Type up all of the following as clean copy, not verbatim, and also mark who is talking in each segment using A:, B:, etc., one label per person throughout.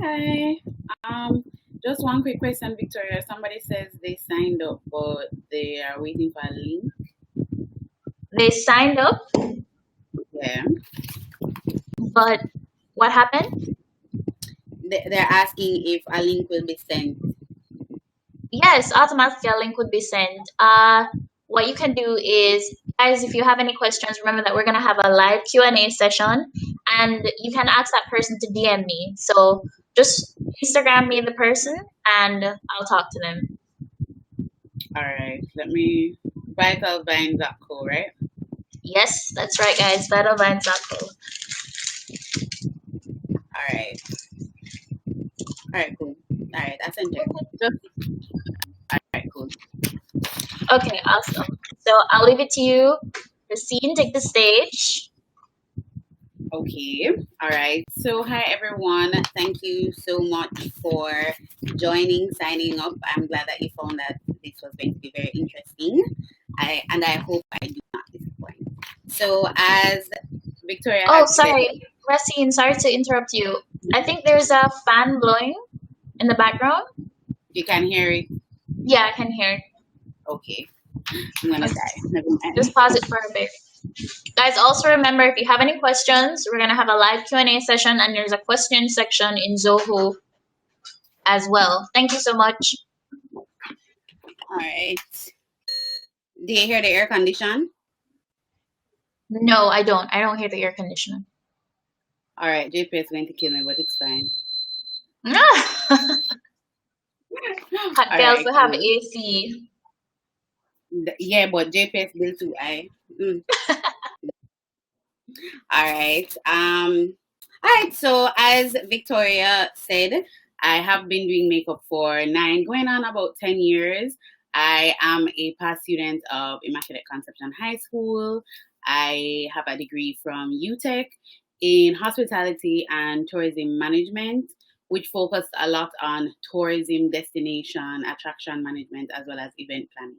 A: Hi. Um, just one quick question, Victoria. Somebody says they signed up, but they are waiting for a link.
B: They signed up,
A: Yeah.
B: but what happened?
A: They're asking if a link will be sent.
B: Yes, automatically a link would be sent. What you can do is, guys, if you have any questions, remember that we're gonna have a live Q&A session, and you can ask that person to DM me. So just Instagram me the person, and I'll talk to them.
A: All right. Let me. Vitalvine.co, right?
B: Yes, that's right, guys. Bridal.co.
A: All right. All right. Cool. All right. I sent it. Just. All right. Cool.
B: Okay, awesome. So I'll leave it to you. Rasine, take the stage.
A: Okay. All right. So, hi everyone. Thank you so much for signing up. I'm glad that you found that this was going to be very interesting. I hope I do not disappoint. So, as Victoria
B: Oh,
A: had said,
B: sorry, Rasine, sorry to interrupt you. I think there's a fan blowing in the background.
A: you can hear it.
B: Yeah, I can hear.
A: Okay. I'm gonna
B: Okay,
A: die. Never mind.
B: just pause it for a bit. Guys, also remember, if you have any questions, we're gonna have a live Q&A session, and there's a question section in Zoho as well. Thank you so much.
A: All right. Do you hear the air condition?
B: No, I don't. I don't hear the air conditioner.
A: All right. J.P.S. is going to kill me, but it's fine.
B: Hot
A: All
B: girls
A: right.
B: will have
A: Cool.
B: AC.
A: Yeah, but JPS bill too high. Mm. All right. All right. So as Victoria said, I have been doing makeup for going on about 10 years. I am a past student of Immaculate Conception High School. I have a degree from UTech in hospitality and tourism management, which focused a lot on tourism destination, attraction management, as well as event planning.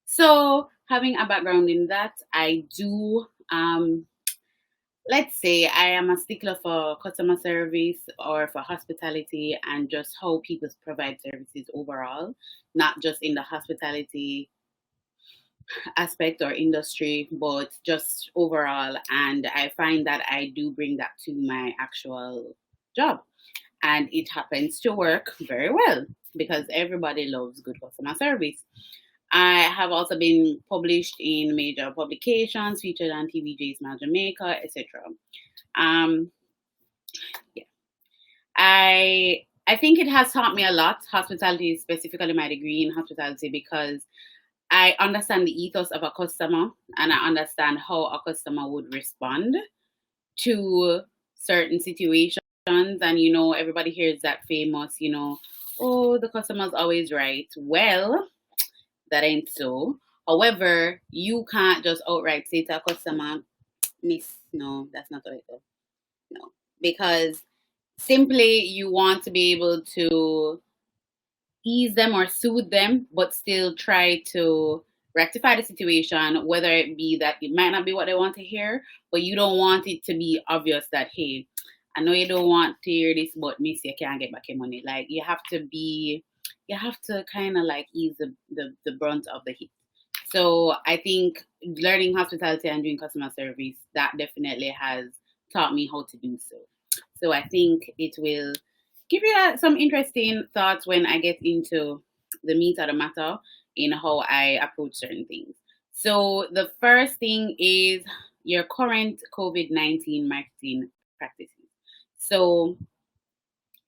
A: So, having a background in that, I do let's say I am a stickler for customer service or for hospitality and just how people provide services overall, not just in the hospitality aspect or industry, but just overall. And I find that I do bring that to my actual job. And it happens to work very well because everybody loves good customer service. I have also been published in major publications, featured on TVJ's Smile Jamaica, etc. Um, yeah. I think it has taught me a lot, hospitality, specifically my degree in hospitality, because I understand the ethos of a customer and I understand how a customer would respond to certain situations. And everybody hears that famous, oh, the customer's always right. Well, that ain't so. However, you can't just outright say to a customer, Miss, no, that's not what I do. No. Because simply you want to be able to ease them or soothe them, but still try to rectify the situation, whether it be that it might not be what they want to hear, but you don't want it to be obvious that, hey, I know you don't want to hear this, but miss, you can't get back your money. Like you have to kind of like ease the brunt of the hit. So I think learning hospitality and doing customer service, that definitely has taught me how to do so. So I think it will give you some interesting thoughts when I get into the meat of the matter in how I approach certain things. So the first thing is your current COVID-19 marketing practices. So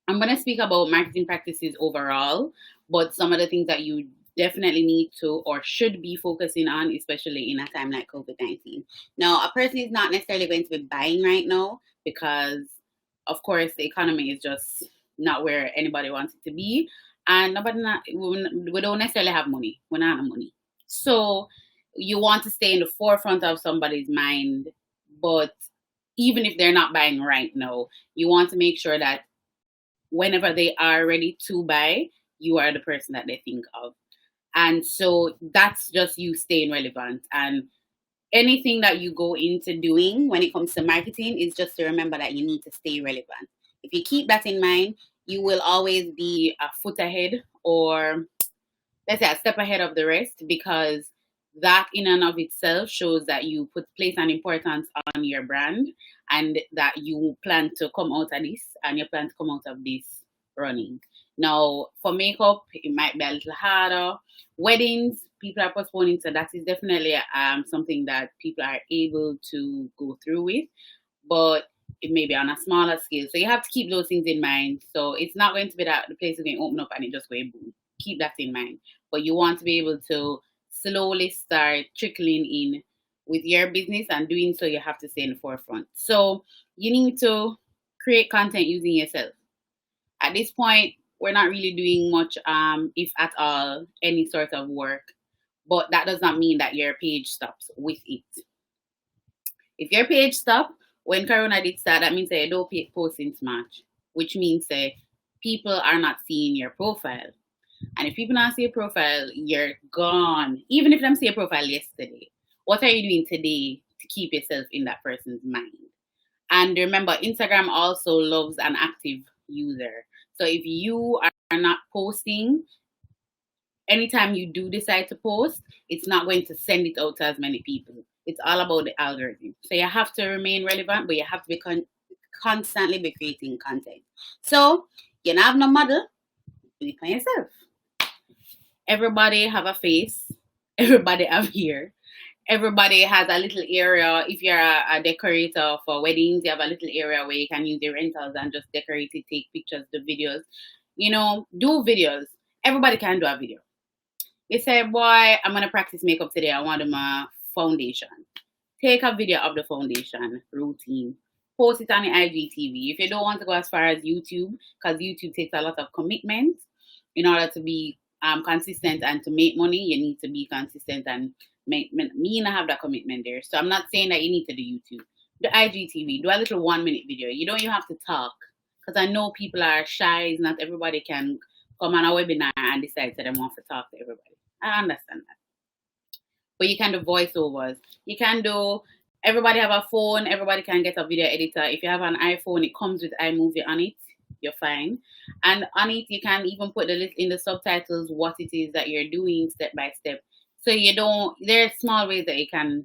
A: I'm going to speak about marketing practices overall, but some of the things that you definitely need to or should be focusing on, especially in a time like COVID-19. Now, a person is not necessarily going to be buying right now because, of course, the economy is just not where anybody wants it to be. And we don't necessarily have money. We're not have money. So you want to stay in the forefront of somebody's mind, but even if they're not buying right now, you want to make sure that whenever they are ready to buy, you are the person that they think of. And so that's just you staying relevant. And anything that you go into doing when it comes to marketing is just to remember that you need to stay relevant. If you keep that in mind, you will always be a foot ahead, or let's say a step ahead of the rest, because that in and of itself shows that you place an importance on your brand, and that you plan to come out of this, and you plan to come out of this running. Now, for makeup, it might be a little harder. Weddings, people are postponing, so that is definitely something that people are able to go through with, but it may be on a smaller scale. So you have to keep those things in mind. So it's not going to be that the place is going to open up and it just going boom. Keep that in mind. But you want to be able to slowly start trickling in with your business, and doing so you have to stay in the forefront. So you need to create content using yourself. At this point, we're not really doing much, if at all, any sort of work, but that does not mean that your page stops with it. If your page stopped when Corona did start, that means that you don't post since March, which means that people are not seeing your profile. And if people not see your profile, you're gone. Even if them see your profile yesterday, what are you doing today to keep yourself in that person's mind? And remember, Instagram also loves an active user. So if you are not posting, anytime you do decide to post, it's not going to send it out to as many people. It's all about the algorithm. So you have to remain relevant, but you have to be constantly be creating content. So you don't have no model, do it for yourself. Everybody have a face. Everybody have hair. Everybody has a little area. If you're a decorator for weddings, you have a little area where you can use the rentals and just decorate it, take pictures, do videos. Do videos. Everybody can do a video. You say, boy, I'm going to practice makeup today. I want my foundation. Take a video of the foundation routine. Post it on the IGTV. If you don't want to go as far as YouTube, because YouTube takes a lot of commitment, in order to be consistent and to make money, you need to be consistent and me not have that commitment there. So I'm not saying that you need to do YouTube. The IGTV, do a little 1 minute video. You don't even have to talk, because I know people are shy. Not everybody can come on a webinar and decide that they want to talk to everybody. I understand that. But you can do voiceovers. You can do, everybody have a phone. Everybody can get a video editor. If you have an iPhone, it comes with iMovie on it. You're fine. And on it, you can even put in the subtitles what it is that you're doing step by step. So there are small ways that you can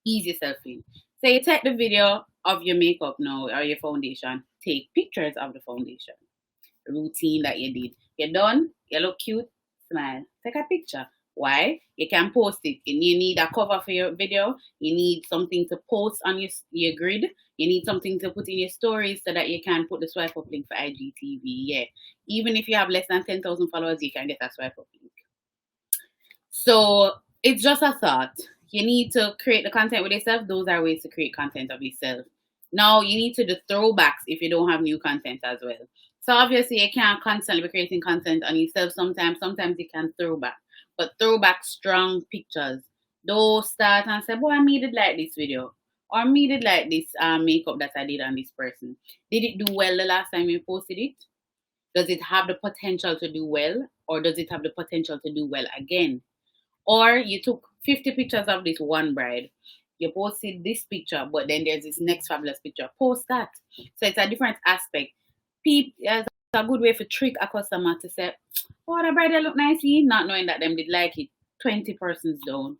A: ease yourself in. So you take the video of your makeup now, or your foundation. Take pictures of the foundation. Routine that you did. You're done. You look cute. Smile. Take a picture. Why? You can post it. You need a cover for your video. You need something to post on your grid. You need something to put in your stories so that you can put the swipe up link for IGTV. Yeah. Even if you have less than 10,000 followers, you can get a swipe up link. So it's just a thought. You need to create the content with yourself. Those are ways to create content of yourself. Now you need to do throwbacks if you don't have new content as well. So obviously you can't constantly be creating content on yourself. Sometimes you can throwback. But throwback strong pictures. Don't start and say, boy, I made it like this video. Or I made it like this makeup that I did on this person. Did it do well the last time you posted it? Does it have the potential to do well? Or does it have the potential to do well again? Or you took 50 pictures of this one bride. You posted this picture, but then there's this next fabulous picture. Post that. So it's a different aspect. It's a good way to trick a customer to say, oh, the bride look nicely, not knowing that them did like it 20 persons down.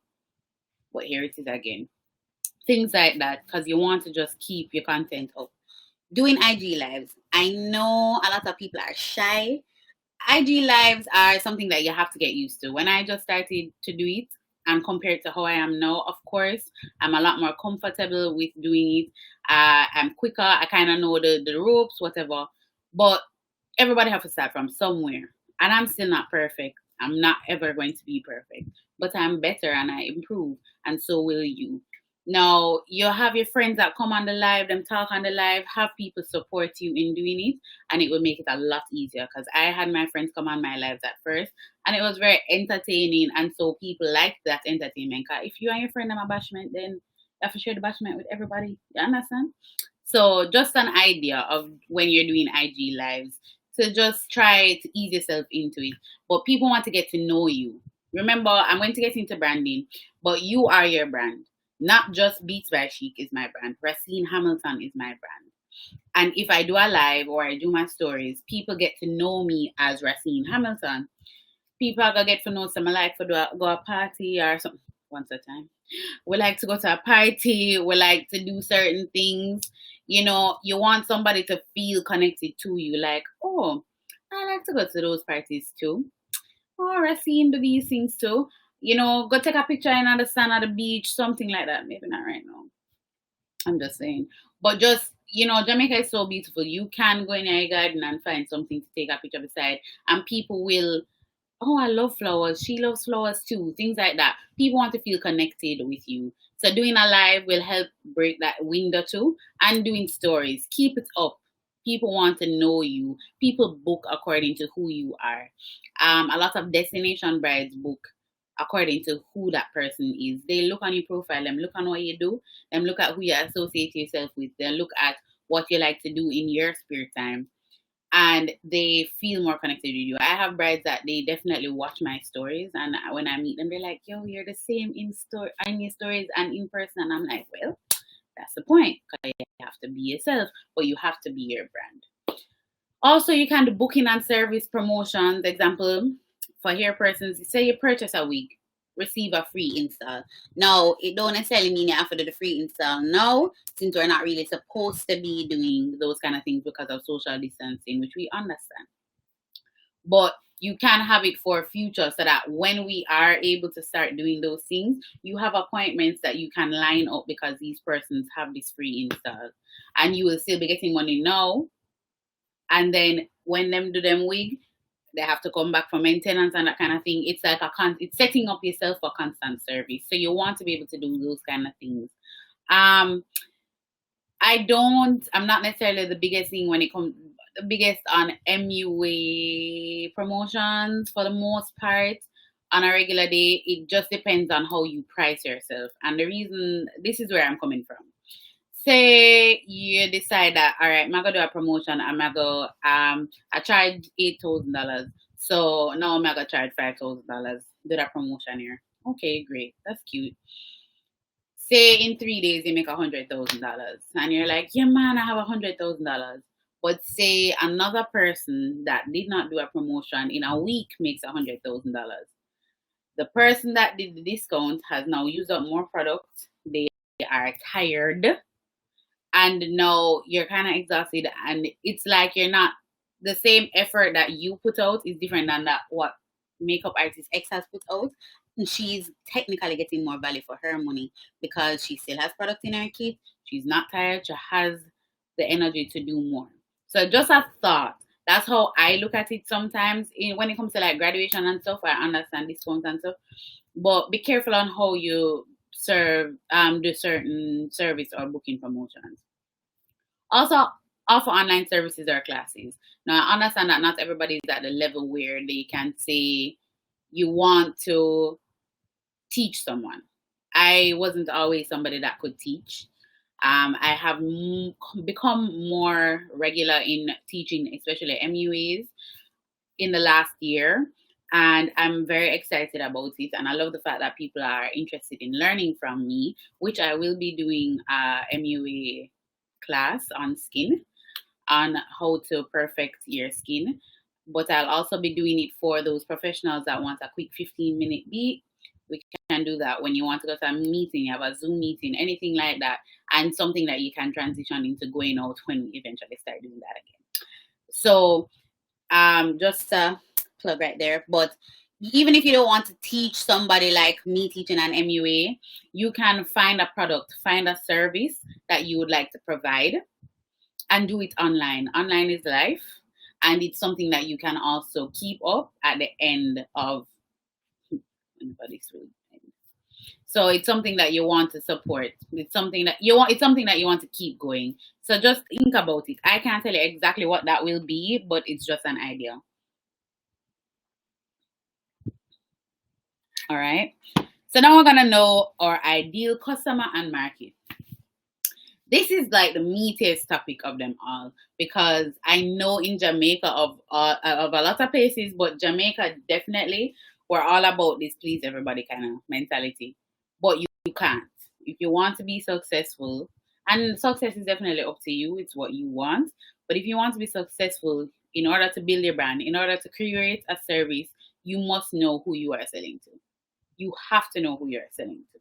A: But here it is again. Things like that, because you want to just keep your content up. Doing IG lives. I know a lot of people are shy. IG lives are something that you have to get used to. When I just started to do it, and compared to how I am now, of course, I'm a lot more comfortable with doing it. I'm quicker. I kind of know the ropes, whatever. But everybody has to start from somewhere. And I'm still not perfect. I'm not ever going to be perfect. But I'm better and I improve. And so will you. Now, you have your friends that come on the live, them talk on the live, have people support you in doing it, and it will make it a lot easier, because I had my friends come on my lives at first, and it was very entertaining, and so people liked that entertainment. Because if you and your friend have a bashment, then you have to share the bashment with everybody. You understand? So just an idea of when you're doing IG lives, to just try to ease yourself into it. But people want to get to know you. Remember, I'm going to get into branding, but you are your brand. Not just Beats by Chic is my brand. Rasine Hamilton is my brand. And if I do a live or I do my stories, people get to know me as Rasine Hamilton. People are gonna get to know some like for go a party or something once a time. We like to go to a party, we like to do certain things. You know, you want somebody to feel connected to you, like, oh, I like to go to those parties too. Or I see him do these things too. You know, go take a picture in the sand at the beach, something like that. Maybe not right now. I'm just saying. But just, you know, Jamaica is so beautiful. You can go in your garden and find something to take a picture beside. And people will, oh, I love flowers. She loves flowers too. Things like that. People want to feel connected with you. So doing a live will help break that window too. And doing stories. Keep it up. People want to know you. People book according to who you are. A lot of destination brides book according to who that person is. They look on your profile, them look on what you do, them look at who you associate yourself with, they look at what you like to do in your spare time, and they feel more connected with you. I have brides that they definitely watch my stories, and when I meet them, they're like, "Yo, you're the same in your stories and in person." And I'm like, "Well, that's the point. Because you have to be yourself, but you have to be your brand." Also, you can do booking and service promotions. Example, for hair persons, say you purchase a wig, receive a free install. Now, it don't necessarily mean you have to do the free install now, since we're not really supposed to be doing those kind of things because of social distancing, which we understand. But you can have it for future so that when we are able to start doing those things, you have appointments that you can line up because these persons have this free install. And you will still be getting money now. And then when them do them wig, they have to come back for maintenance and that kind of thing. It's like it's setting up yourself for constant service. So you want to be able to do those kind of things. I'm not necessarily the biggest thing when it comes, the biggest on MUA promotions for the most part. On a regular day, it just depends on how you price yourself. And the reason, this is where I'm coming from. Say you decide that, all right, I'm gonna do a promotion. I charge $8,000, so now I'm gonna charge $5,000. Do that promotion here. Okay, great, that's cute. Say in 3 days you make $100,000, and you're like, yeah, man, I have $100,000. But say another person that did not do a promotion in a week makes $100,000. The person that did the discount has now used up more products. They are tired, and now you're kind of exhausted, and it's like you're not, the same effort that you put out is different than that what makeup artist X has put out. And she's technically getting more value for her money because she still has product in her kit. She's not tired. She has the energy to do more. So just a thought. That's how I look at it sometimes. When it comes to like graduation and stuff, I understand discounts and stuff. But be careful on how you do certain service or booking promotions. Also, offer online services or classes. Now, I understand that not everybody is at the level where they can say you want to teach someone. I wasn't always somebody that could teach. I have become more regular in teaching, especially MUAs, in the last year. And I'm very excited about it. And I love the fact that people are interested in learning from me, which I will be doing a MUA class on skin, on how to perfect your skin. But I'll also be doing it for those professionals that want a quick 15-minute beat. We can do that when you want to go to a meeting, you have a Zoom meeting, anything like that, and something that you can transition into going out when we eventually start doing that again. So just a plug right there. But even if you don't want to teach somebody like me teaching an MUA, you can find a product, find a service that you would like to provide and do it online. Online is life, and it's something that you can also keep up at the end of anybody's food. So it's something that you want to support. It's something that you want to keep going. So just think about it. I can't tell you exactly what that will be, but it's just an idea. All right. So now we're gonna know our ideal customer and market. This is like the meatiest topic of them all, because I know in Jamaica of a lot of places, but Jamaica definitely, we're all about this please everybody kind of mentality. But you can't. If you want to be successful And success is definitely up to you. It's what you want. But if you want to be successful, in order to build your brand, in order to create a service, you must know who you are selling to. You have to know who you're selling to.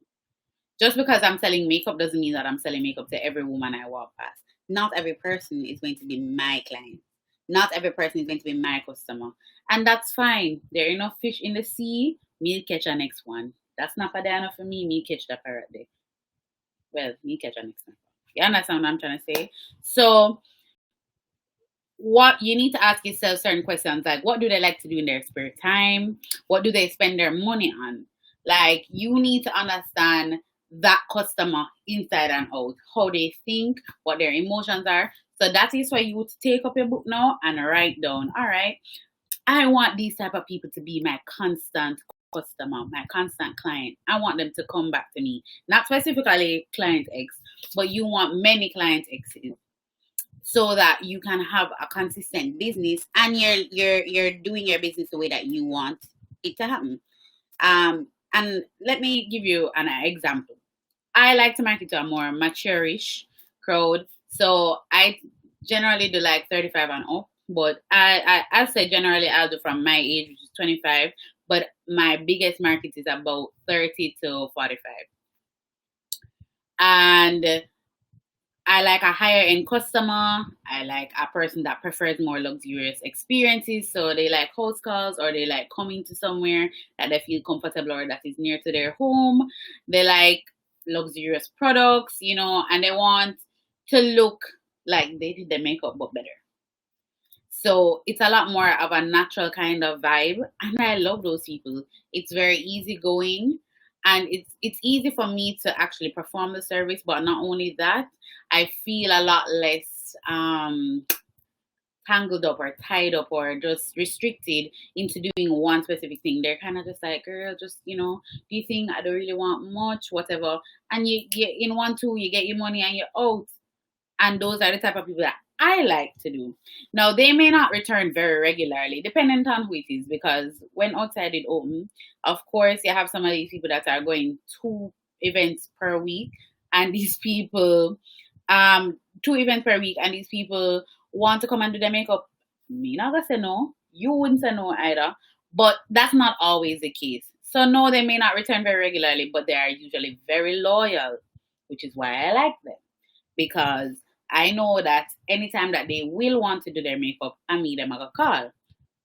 A: Just because I'm selling makeup doesn't mean that I'm selling makeup to every woman I walk past. Not every person is going to be my client. Not every person is going to be my customer. And that's fine. There are enough fish in the sea. Me catch a next one. That's not bad enough for me. Me catch the parrot day. Well, me catch a next one. You understand what I'm trying to say? So what you need to ask yourself certain questions like what do they like to do in their spare time? What do they spend their money on? Like you need to understand that customer inside and out, how they think, what their emotions are. So that is why you would take up your book now and write down, all right, I want these type of people to be my constant customer, my constant client. I want them to come back to me. Not specifically client X, but you want many client X's so that you can have a consistent business and you're doing your business the way that you want it to happen. And let me give you an example. I like to market to a more mature-ish crowd, so I generally do like 35 and up. But I say generally I'll do from my age, which is 25. But my biggest market is about 30 to 45. And I like a higher end customer. I like a person that prefers more luxurious experiences. So they like house calls or they like coming to somewhere that they feel comfortable or that is near to their home. They like luxurious products, and they want to look like they did their makeup but better. So it's a lot more of a natural kind of vibe. And I love those people. It's very easygoing. And it's easy for me to actually perform the service, but not only that, I feel a lot less tangled up or tied up or just restricted into doing one specific thing. They're kind of just like, girl, just do you think I don't really want much, whatever. And you get in 1-2, you get your money and you're out. And those are the type of people that I like to do. Now, they may not return very regularly, depending on who it is, because when outside it open, of course, you have some of these people that are going 2 events per week, and these people, 2 events per week, and these people want to come and do their makeup. Me not gonna say no. You wouldn't say no either. But that's not always the case. So no, they may not return very regularly, but they are usually very loyal, which is why I like them. Because I know that anytime that they will want to do their makeup, I meet them a call.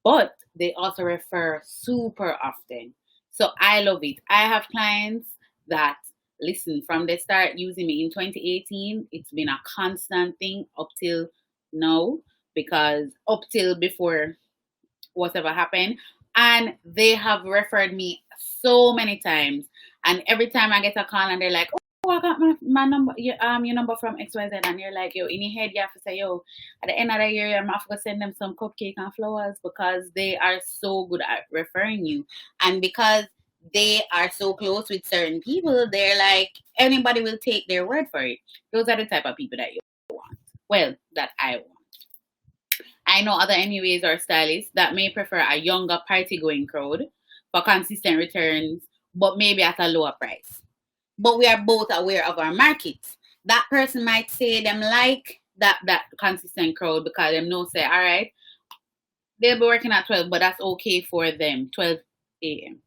A: But they also refer super often. So I love it. I have clients that listen from the start using me in 2018. It's been a constant thing up till now, because up till before whatever happened, and they have referred me so many times. And every time I get a call and they're like, oh, I got my number, your number from XYZ, and you're like, yo, in your head you have to say, yo, at the end of the year I'm have to send them some cupcake and flowers, because they are so good at referring you. And because they are so close with certain people, they're like, anybody will take their word for it. Those are the type of people that you want. Well, that I want. I know other MUAs or stylists that may prefer a younger party-going crowd for consistent returns, but maybe at a lower price. But we are both aware of our markets. That person might say them like that consistent crowd because them know say, all right, they'll be working at 12, but that's okay for them, 12 a.m.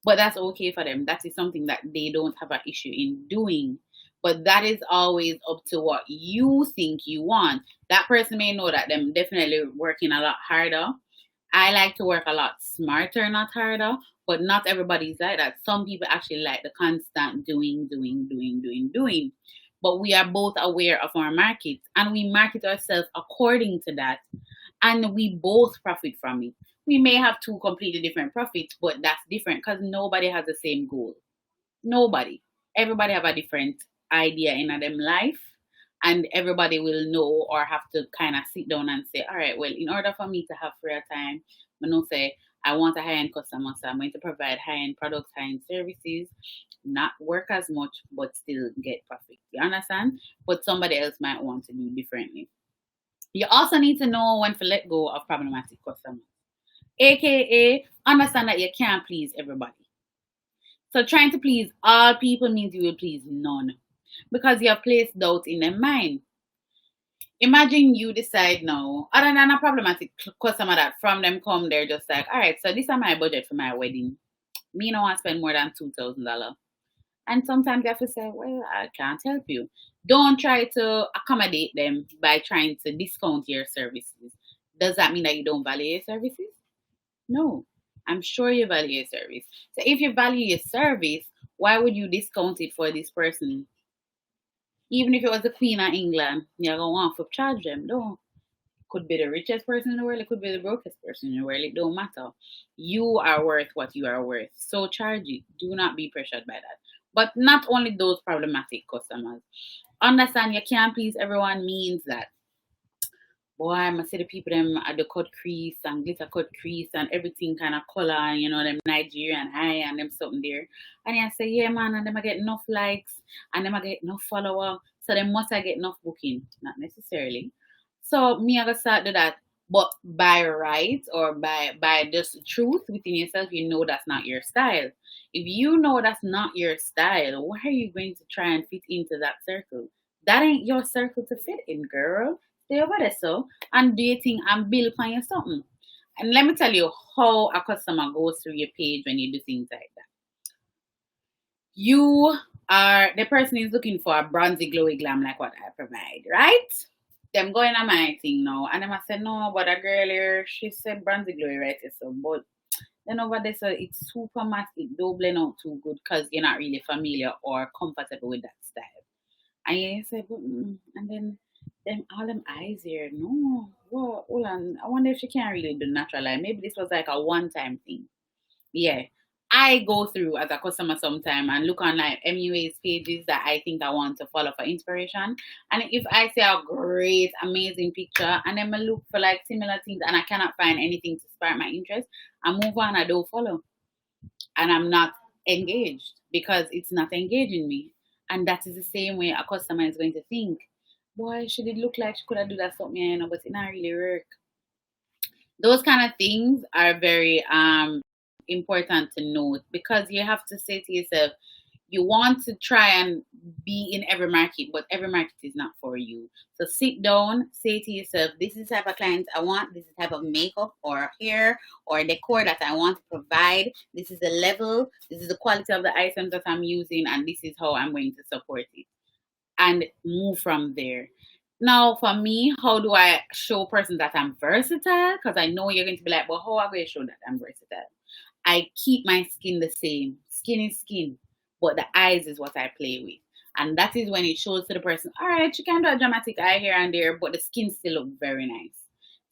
A: But that's okay for them. That is something that they don't have an issue in doing. But that is always up to what you think you want. That person may know that them definitely working a lot harder. I like to work a lot smarter, not harder. But not everybody's like that. Some people actually like the constant doing. But we are both aware of our markets and we market ourselves according to that. And we both profit from it. We may have 2 completely different profits, but that's different because nobody has the same goal. Nobody. Everybody have a different idea in them life, and everybody will know or have to kind of sit down and say, all right, well, in order for me to have free time, I know say I want a high-end customer, so I'm going to provide high-end products, high-end services, not work as much, but still get profit. You understand? But somebody else might want to do differently. You also need to know when to let go of problematic customers. AKA, understand that you can't please everybody. So trying to please all people means you will please none. because you have placed doubt in their mind. Imagine you decide now, other than a problematic customer that from them come, they're just like, all right, so this is my budget for my wedding. Me no want to spend more than $2,000. And sometimes you have to say, well, I can't help you. Don't try to accommodate them by trying to discount your services. Does that mean that you don't value your services? No. I'm sure you value your service. So if you value your service, why would you discount it for this person? Even if it was the Queen of England, you're going to want to charge them. No. Could be the richest person in the world, it could be the brokest person in the world. It don't matter. You are worth what you are worth. So charge it. Do not be pressured by that. But not only those problematic customers. Understand you can't please everyone means that, boy, I must see the people them at the cut crease and glitter cut crease and everything kind of color and them Nigerian high and them something there. And I say, yeah man, and them I get enough likes and them I get enough follower. So they must I get enough booking. Not necessarily. So me I gonna start do that. But by right or by just truth within yourself, you know that's not your style. If you know that's not your style, why are you going to try and fit into that circle? That ain't your circle to fit in, girl. Stay over there, so and do your thing and build upon your something. And let me tell you how a customer goes through your page when you do things like that. You are the person is looking for a bronzy, glowy glam like what I provide, right? Them going on my thing now, and them I said no, but a girl here she said bronzy, glowy, right? So, but then over there, so it's super matte, it don't blend out too good because you're not really familiar or comfortable with that style. And you say, but and then them all them eyes here, no, whoa, hold on. I wonder if she can't really do natural eye. Maybe this was like a one-time thing. Yeah. I go through as a customer sometime and look on like MUA's pages that I think I want to follow for inspiration. And if I see a great, amazing picture and then I look for like similar things and I cannot find anything to spark my interest, I move on, I don't follow. And I'm not engaged because it's not engaging me. And that is the same way a customer is going to think. Boy, she did look like she could have do that something, but it not really work. Those kind of things are very important to note because you have to say to yourself, you want to try and be in every market, but every market is not for you. So sit down, say to yourself, this is the type of clients I want, this is the type of makeup or hair or decor that I want to provide, this is the level, this is the quality of the items that I'm using, and this is how I'm going to support it. And move from there. Now, for me, how do I show person that I'm versatile? Because I know you're going to be like, well, how am I going to show that I'm versatile? I keep my skin the same. Skin is skin, but the eyes is what I play with. And that is when it shows to the person, all right, you can do a dramatic eye here and there, but the skin still look very nice.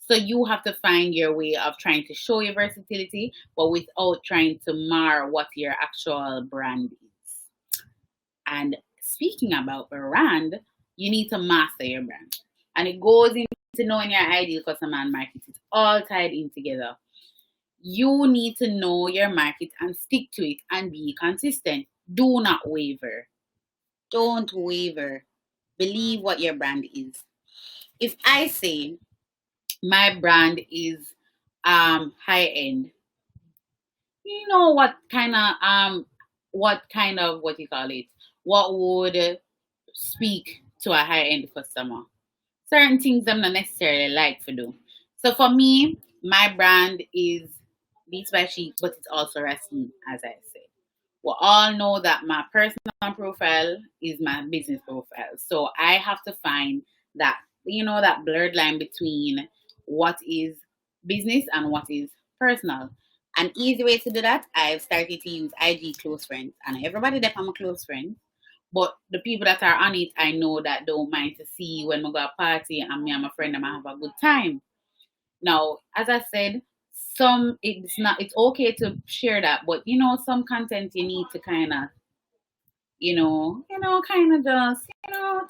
A: So you have to find your way of trying to show your versatility, but without trying to mar what your actual brand is. And speaking about brand, you need to master your brand. And it goes into knowing your ideal customer and market. It's all tied in together. You need to know your market and stick to it and be consistent. Do not waver. Don't waver. Believe what your brand is. If I say my brand is high end, you know what kind of what you call it? What would speak to a high end customer? Certain things I'm not necessarily like to do. So for me, my brand is Beats by Chic, but it's also Rasine, as I said. We all know that my personal profile is my business profile. So I have to find that, that blurred line between what is business and what is personal. An easy way to do that, I've started to use IG close friends. And everybody that I'm a close friend, but the people that are on it, I know that don't mind to see when we go a party and me and my friend and I have a good time. Now, as I said, it's okay to share that, but some content you need to kind of kind of just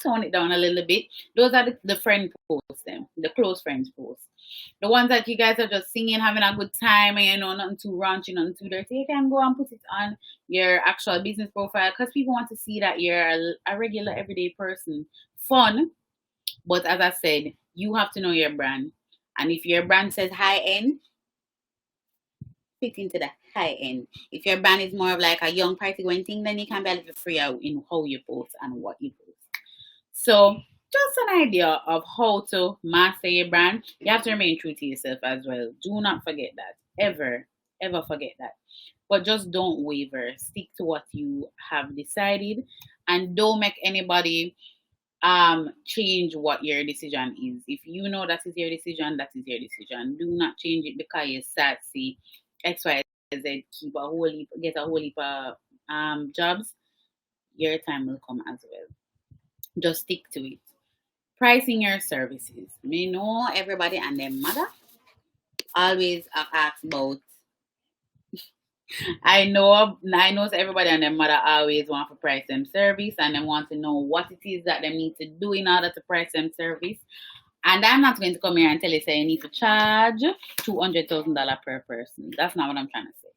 A: tone it down a little bit. Those are the friend posts, the close friends posts. The ones that you guys are just singing, having a good time, and nothing too raunchy, nothing too dirty. You can go and put it on your actual business profile because people want to see that you're a regular everyday person. Fun, but as I said, you have to know your brand. And if your brand says high end, fit into the high end. If your brand is more of like a young party going thing, then you can be a little freer in how you post and what you post. So just an idea of how to master your brand. You have to remain true to yourself as well. Do not forget that. Ever forget that. But just don't waver. Stick to what you have decided and don't make anybody change what your decision is. If you know that is your decision, that is your decision. Do not change it because you start see XYZ get a whole heap of jobs. Your time will come as well. Just stick to it. Pricing your services. Me know everybody and their mother always ask about. I know everybody and their mother always want to price them service and they want to know what it is that they need to do in order to price them service. And I'm not going to come here and tell you say you need to charge $200,000 per person. That's not what I'm trying to say.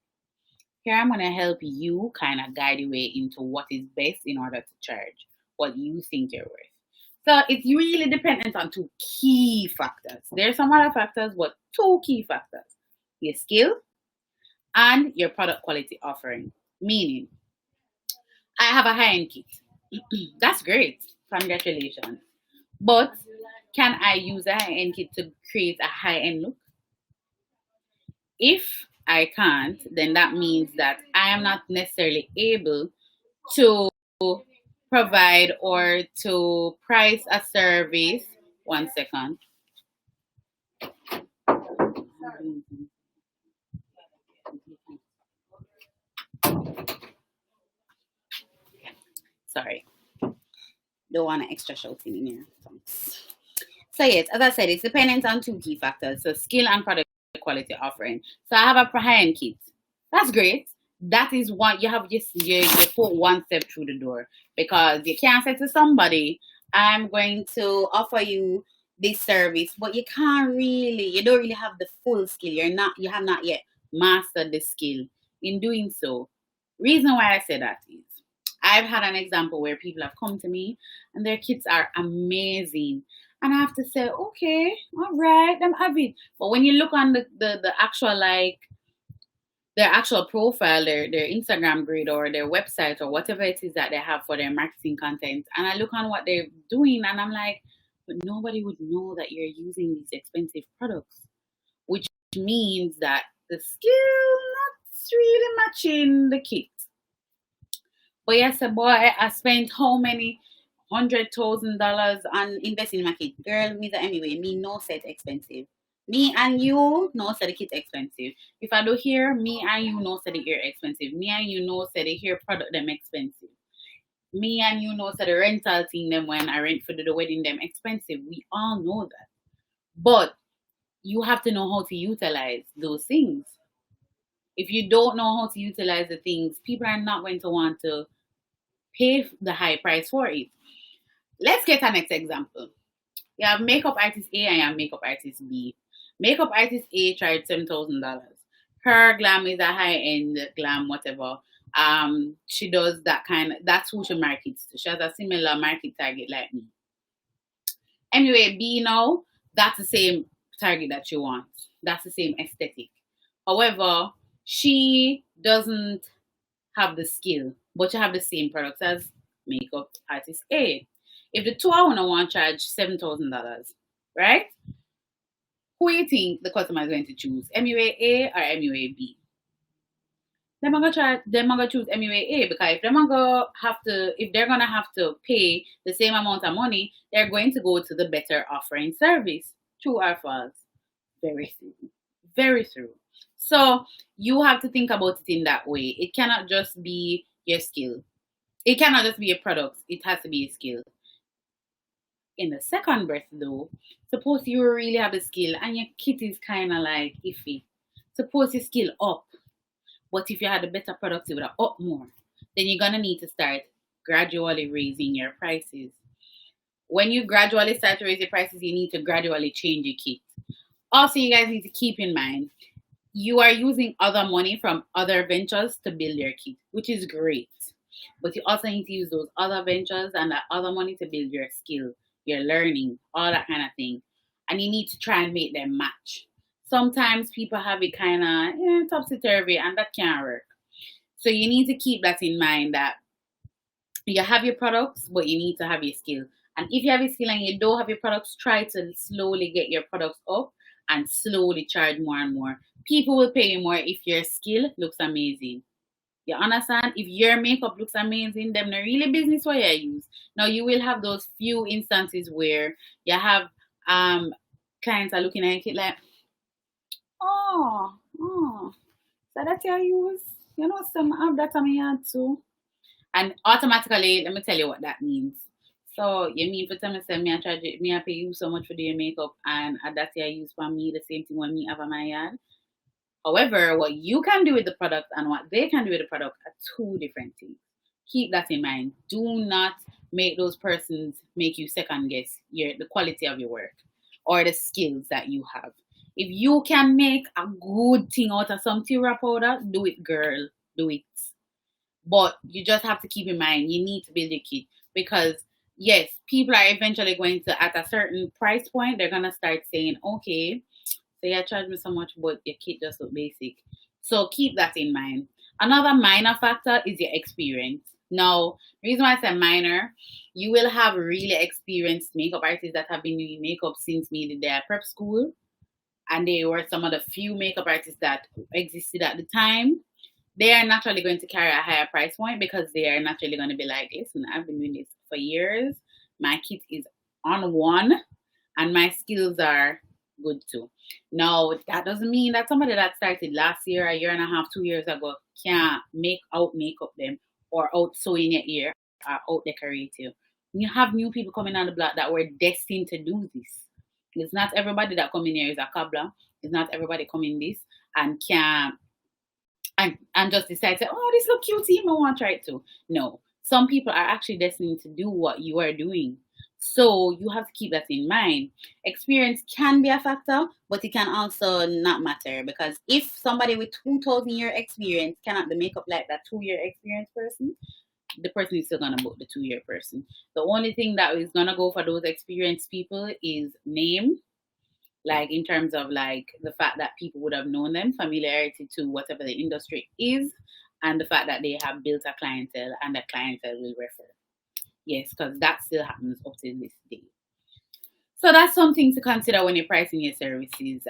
A: Here I'm going to help you kind of guide your way into what is best in order to charge what you think you're worth. So it's really dependent on two key factors. There's some other factors, but two key factors. Your skill and your product quality offering. Meaning, I have a high-end kit. That's great. Congratulations. But can I use a high-end kit to create a high-end look? If I can't, then that means that I am not necessarily able to provide or to price a service. 1 second. Sorry. Don't want an extra shouting in here. So yes, as I said, it's dependent on two key factors. So skill and product quality offering. So I have a high-end kit. That's great. That is what you have just you put one step through the door because you can't say to somebody, I'm going to offer you this service, but you don't really have the full skill. You have not yet mastered the skill. In doing so, reason why I say that is I've had an example where people have come to me and their kits are amazing. And I have to say, okay, all right, I'm happy. But when you look on the actual their actual profile, their Instagram grid or their website or whatever it is that they have for their marketing content, and I look on what they're doing and I'm like, but nobody would know that you're using these expensive products, which means that the skill not really matching the kit. But yes, boy, I spent how many $100,000 on investing in my kit. Girl, me the anyway, me no set expensive. Me and you know say the kit expensive. If I do here, me and you know say the ear expensive. Me and you know say the hair product them expensive. Me and you know say the rental thing them when I rent for the wedding them expensive. We all know that. But you have to know how to utilize those things. If you don't know how to utilize the things, people are not going to want to pay the high price for it. Let's get our next example. You have makeup artist A and you have makeup artist B. Makeup artist A charged $7,000. Her glam is a high-end glam, whatever. She does that's who she markets to. She has a similar market target like me. Anyway, B now, that's the same target that you want. That's the same aesthetic. However, she doesn't have the skill, but you have the same products as makeup artist A. If the two I want to charge $7,000, right? Who do you think the customer is going to choose? MUA A or MUA B? They're gonna choose MUA A because if they're gonna have to pay the same amount of money, they're going to go to the better offering service. True or false? Very true. Very true. So you have to think about it in that way. It cannot just be your skill. It cannot just be a product. It has to be a skill. In the second breath, though, suppose you really have the skill and your kit is kind of like iffy. Suppose your skill up, but if you had a better product, it would have up more. Then you're gonna need to start gradually raising your prices. When you gradually start to raise your prices, you need to gradually change your kit. Also, you guys need to keep in mind, you are using other money from other ventures to build your kit, which is great. But you also need to use those other ventures and that other money to build your skill, your learning, all that kind of thing. And you need to try and make them match. sometimes people have it kind of topsy-turvy, and that can't work. So you need to keep that in mind, that you have your products, but you need to have your skill. And if you have your skill and you don't have your products, try to slowly get your products up and slowly charge more and more. People will pay you more if your skill looks amazing. You understand? If your makeup looks amazing, them no really business what you use. Now you will have those few instances where you have clients are looking at it like, oh, so that you use. You know, some of that on my hand too. And automatically, let me tell you what that means. So you mean for time say me I charge me I pay you so much for doing makeup, and that I use for me the same thing when me have on my yard. However, what you can do with the product and what they can do with the product are two different things. Keep that in mind. Do not make those persons make you second guess the quality of your work or the skills that you have. If you can make a good thing out of some Tira powder, do it, girl. Do it. But you just have to keep in mind, you need to build your kit, because yes, people are eventually going to, at a certain price point, they're going to start saying, okay, so you charge me so much, but your kit just look basic. So keep that in mind. Another minor factor is your experience. Now, the reason why I say minor, you will have really experienced makeup artists that have been doing makeup since maybe their prep school, and they were some of the few makeup artists that existed at the time. They are naturally going to carry a higher price point because they are naturally going to be like, listen, I've been doing this for years. My kit is on one, and my skills are good too. Now, that doesn't mean that somebody that started last year, a year and a half, 2 years ago, can't out makeup them or out sewing your ear or out decorate you. You have new people coming on the block that were destined to do this. It's not everybody that come in here is a cobbler. It's not everybody coming this and can and just decide to, oh, this look cute, I want to try it too. No, some people are actually destined to do what you are doing. So you have to keep that in mind. Experience can be a factor, but it can also not matter, because if somebody with 2,000 year experience cannot do makeup like that 2-year experience person, the person is still gonna book the 2-year person. The only thing that is gonna go for those experienced people is name, like in terms of like the fact that people would have known them, familiarity to whatever the industry is, and the fact that they have built a clientele and that clientele will refer. Yes, because that still happens up to this day. So that's something to consider when you're pricing your services.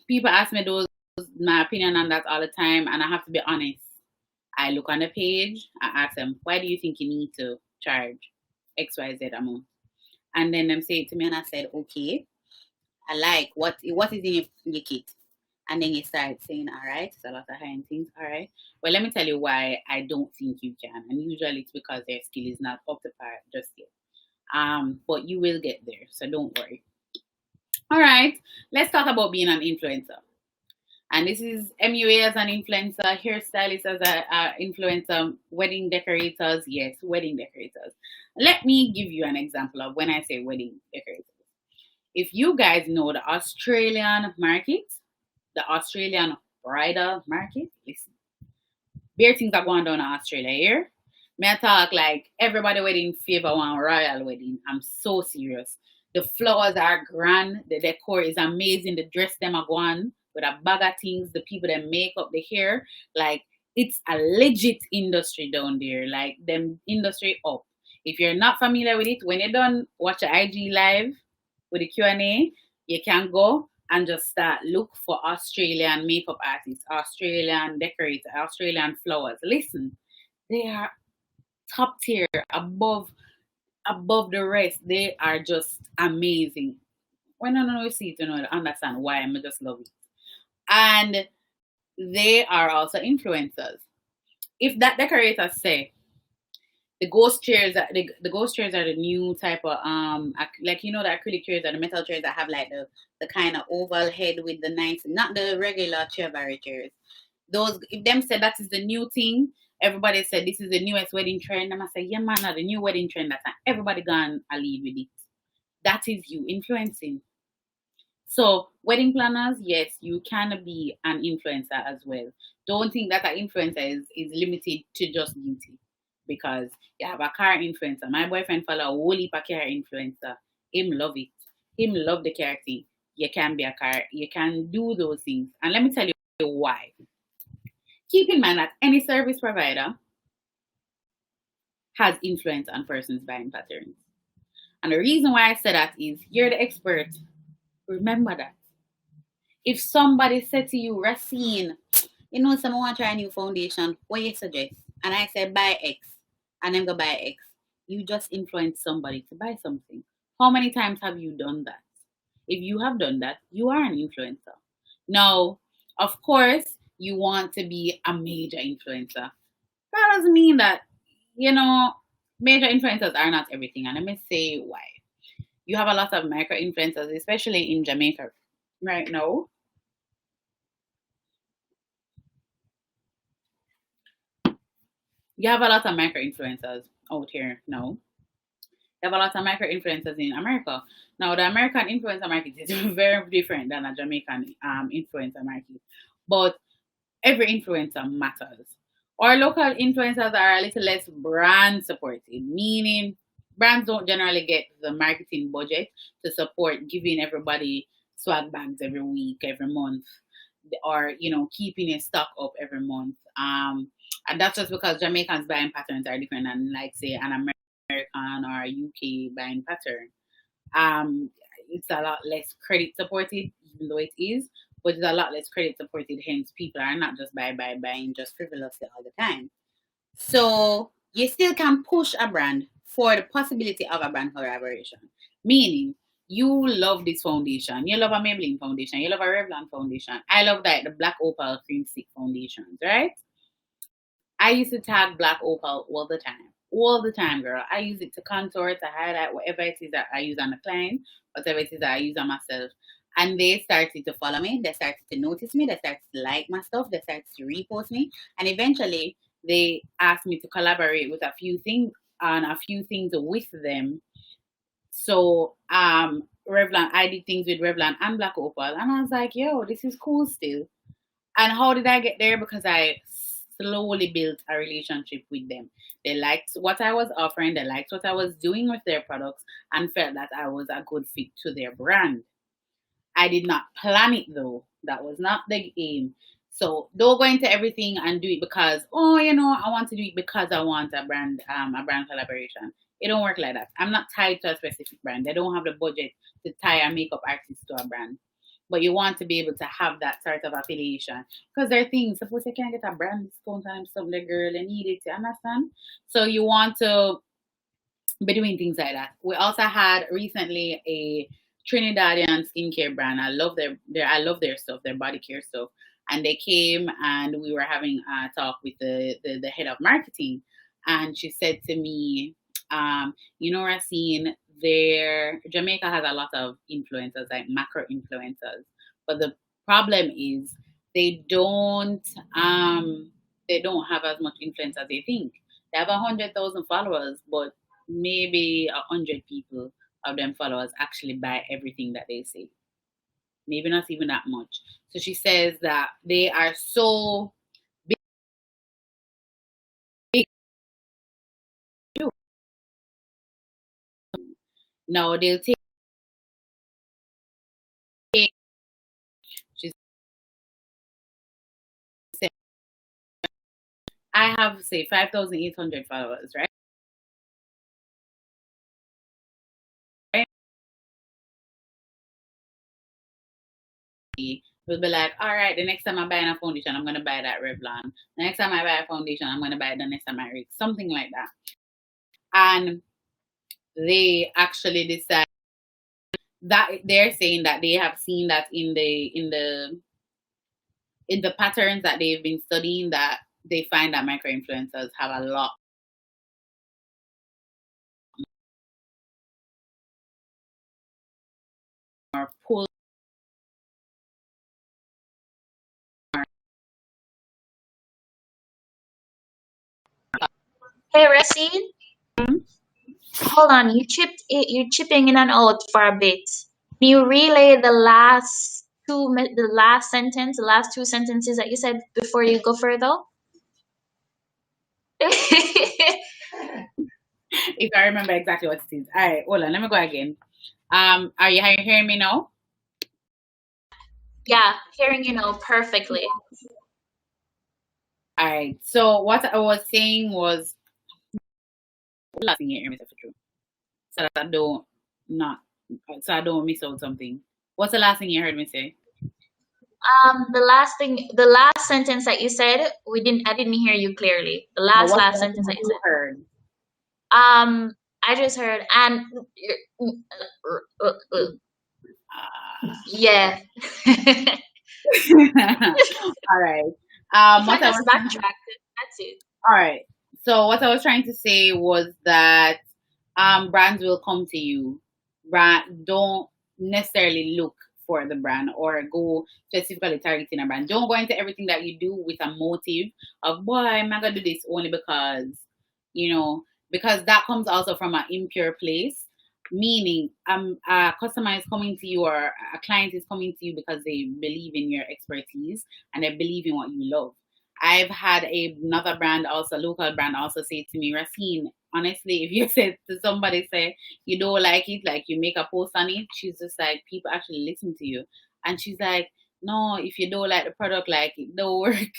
A: People ask me my opinion on that all the time, and I have to be honest. I look on the page, I ask them, why do you think you need to charge XYZ amount? And then them say it to me, and I said, okay, I like what is in your kit. And then you start saying, all right, it's a lot of high-end things, all right. Well, let me tell you why I don't think you can. And usually it's because their skill is not up to par just yet. But you will get there, so don't worry. All right, let's talk about being an influencer. And this is MUA as an influencer, hairstylist as an influencer, wedding decorators. Yes, wedding decorators. Let me give you an example of when I say wedding decorators. If you guys know the Australian market, the Australian bridal market, listen, bare things are going down in Australia here. May I talk like everybody wedding favor one royal wedding. I'm so serious. The flowers are grand, the decor is amazing, the dress them are going with a bag of things, the people that make up the hair, like it's a legit industry down there. Like them industry up. If you're not familiar with it, when you're done watch your IG live with the Q&A, you can go and just start look for Australian makeup artists, Australian decorators, Australian flowers. Listen, they are top tier, above the rest. They are just amazing. When I know you see it, you know, understand why I just love it. And they are also influencers. If that decorator say the ghost chairs, the ghost chairs are the new type of like you know the acrylic chairs or the metal chairs that have like the kind of oval head with the nice, not the regular chair barrier chairs. Those, if them said that is the new thing, everybody said this is the newest wedding trend. I must say, yeah man, the new wedding trend, that's not everybody gone a lead with it. That is you influencing. So wedding planners, yes, you can be an influencer as well. Don't think that an influencer is limited to just beauty, because you have a car influencer. My boyfriend follow a whole heap of car influencer. Him love it. Him love the car thing. you can be a car, you can do those things. And let me tell you why. Keep in mind that any service provider has influence on persons' buying patterns. And the reason why I say that is you're the expert. Remember that. If somebody said to you, Rasine, you know, someone want to try a new foundation, what you suggest? And I said, buy X. And then go buy X. You just influence somebody to buy something. How many times have you done that? If you have done that, you are an influencer. Now, of course, you want to be a major influencer. That doesn't mean that, you know, major influencers are not everything. And let me say why. You have a lot of micro influencers, especially in Jamaica right now. You have a lot of micro influencers out here now. You have a lot of micro influencers in America. Now, the American influencer market is very different than a Jamaican influencer market. But every influencer matters. Our local influencers are a little less brand supported, meaning brands don't generally get the marketing budget to support giving everybody swag bags every week, every month, or keeping a stock up every month. And that's just because Jamaicans buying patterns are different than, like, say, an American or a UK buying pattern. It's a lot less credit supported, even though it is, but it's a lot less credit supported. Hence, people are not just buying just frivolously all the time. So you still can push a brand for the possibility of a brand collaboration. Meaning, you love this foundation, you love a Maybelline foundation, you love a Revlon foundation. I love that the Black Opal cream stick foundations, right? I used to tag Black Opal all the time. All the time, girl. I use it to contour, to highlight, whatever it is that I use on the client, whatever it is that I use on myself. And they started to follow me. They started to notice me. They started to like my stuff. They started to repost me. And eventually, they asked me to collaborate with a few things with them. So, Revlon, I did things with Revlon and Black Opal. And I was like, yo, this is cool still. And how did I get there? Because I slowly built a relationship with them. They liked what I was offering, they liked what I was doing with their products, and felt that I was a good fit to their brand. I did not plan it though. That was not the aim. So don't go into everything and do it because, I want to do it because I want a brand collaboration. It don't work like that. I'm not tied to a specific brand. They don't have the budget to tie a makeup artist to a brand. But you want to be able to have that sort of affiliation. Because there are things, suppose you can't get a brand discount on something, the girl, you need it, you understand? So you want to be doing things like that. We also had recently a Trinidadian skincare brand. I love their stuff, their body care stuff. And they came and we were having a talk with the head of marketing. And she said to me, Rasine, Jamaica has a lot of influencers, like macro influencers. But the problem is they don't have as much influence as they think. They have 100,000 followers, but maybe 100 people of them followers actually buy everything that they say. Maybe not even that much. So she says that they are so big. Now they'll take. She said, I have, say, 5,800 followers, right? Will be like, all right, the next time I'm buying a foundation, I'm going to buy that Revlon. The next time I buy a foundation, I'm going to buy it the next time I read. Something like that. And they actually decide that they're saying that they have seen that in the patterns that they've been studying, that they find that micro influencers have a lot more pull.
B: Hey, Rasine, hold on. You're chipping in and out for a bit. Can you relay the last the last two sentences that you said before you go further?
A: If I remember exactly what it is. All right, hold on, let me go again. Are you hearing me now?
B: Yeah, hearing you know perfectly.
A: All right. So what I was saying was last thing you hear me say for true. So that I don't not so I don't miss out something. What's the last thing you heard me say?
B: The last sentence that you said, I didn't hear you clearly. The
A: No,
B: last
A: what's the
B: last
A: last
B: sentence
A: thing
B: that you
A: you
B: said.
A: heard?
B: I just heard and
A: Ah,
B: yeah. I'm
A: all right.
B: trying
A: What
B: to
A: I
B: just
A: was
B: backtrack. That's it.
A: all right. So what I was trying to say was that brands will come to you. Brand don't necessarily look for the brand or go specifically targeting a brand. Don't go into everything that you do with a motive of boy, I'm not gonna do this only because you know because that comes also from an impure place. Meaning, a customer is coming to you or a client is coming to you because they believe in your expertise and they believe in what you love. I've had another brand, also local brand, also say to me, Rasine, honestly, if you said to somebody, say you don't like it, like you make a post on it, she's just like, people actually listen to you. And she's like, no, if you don't like the product, like it don't work.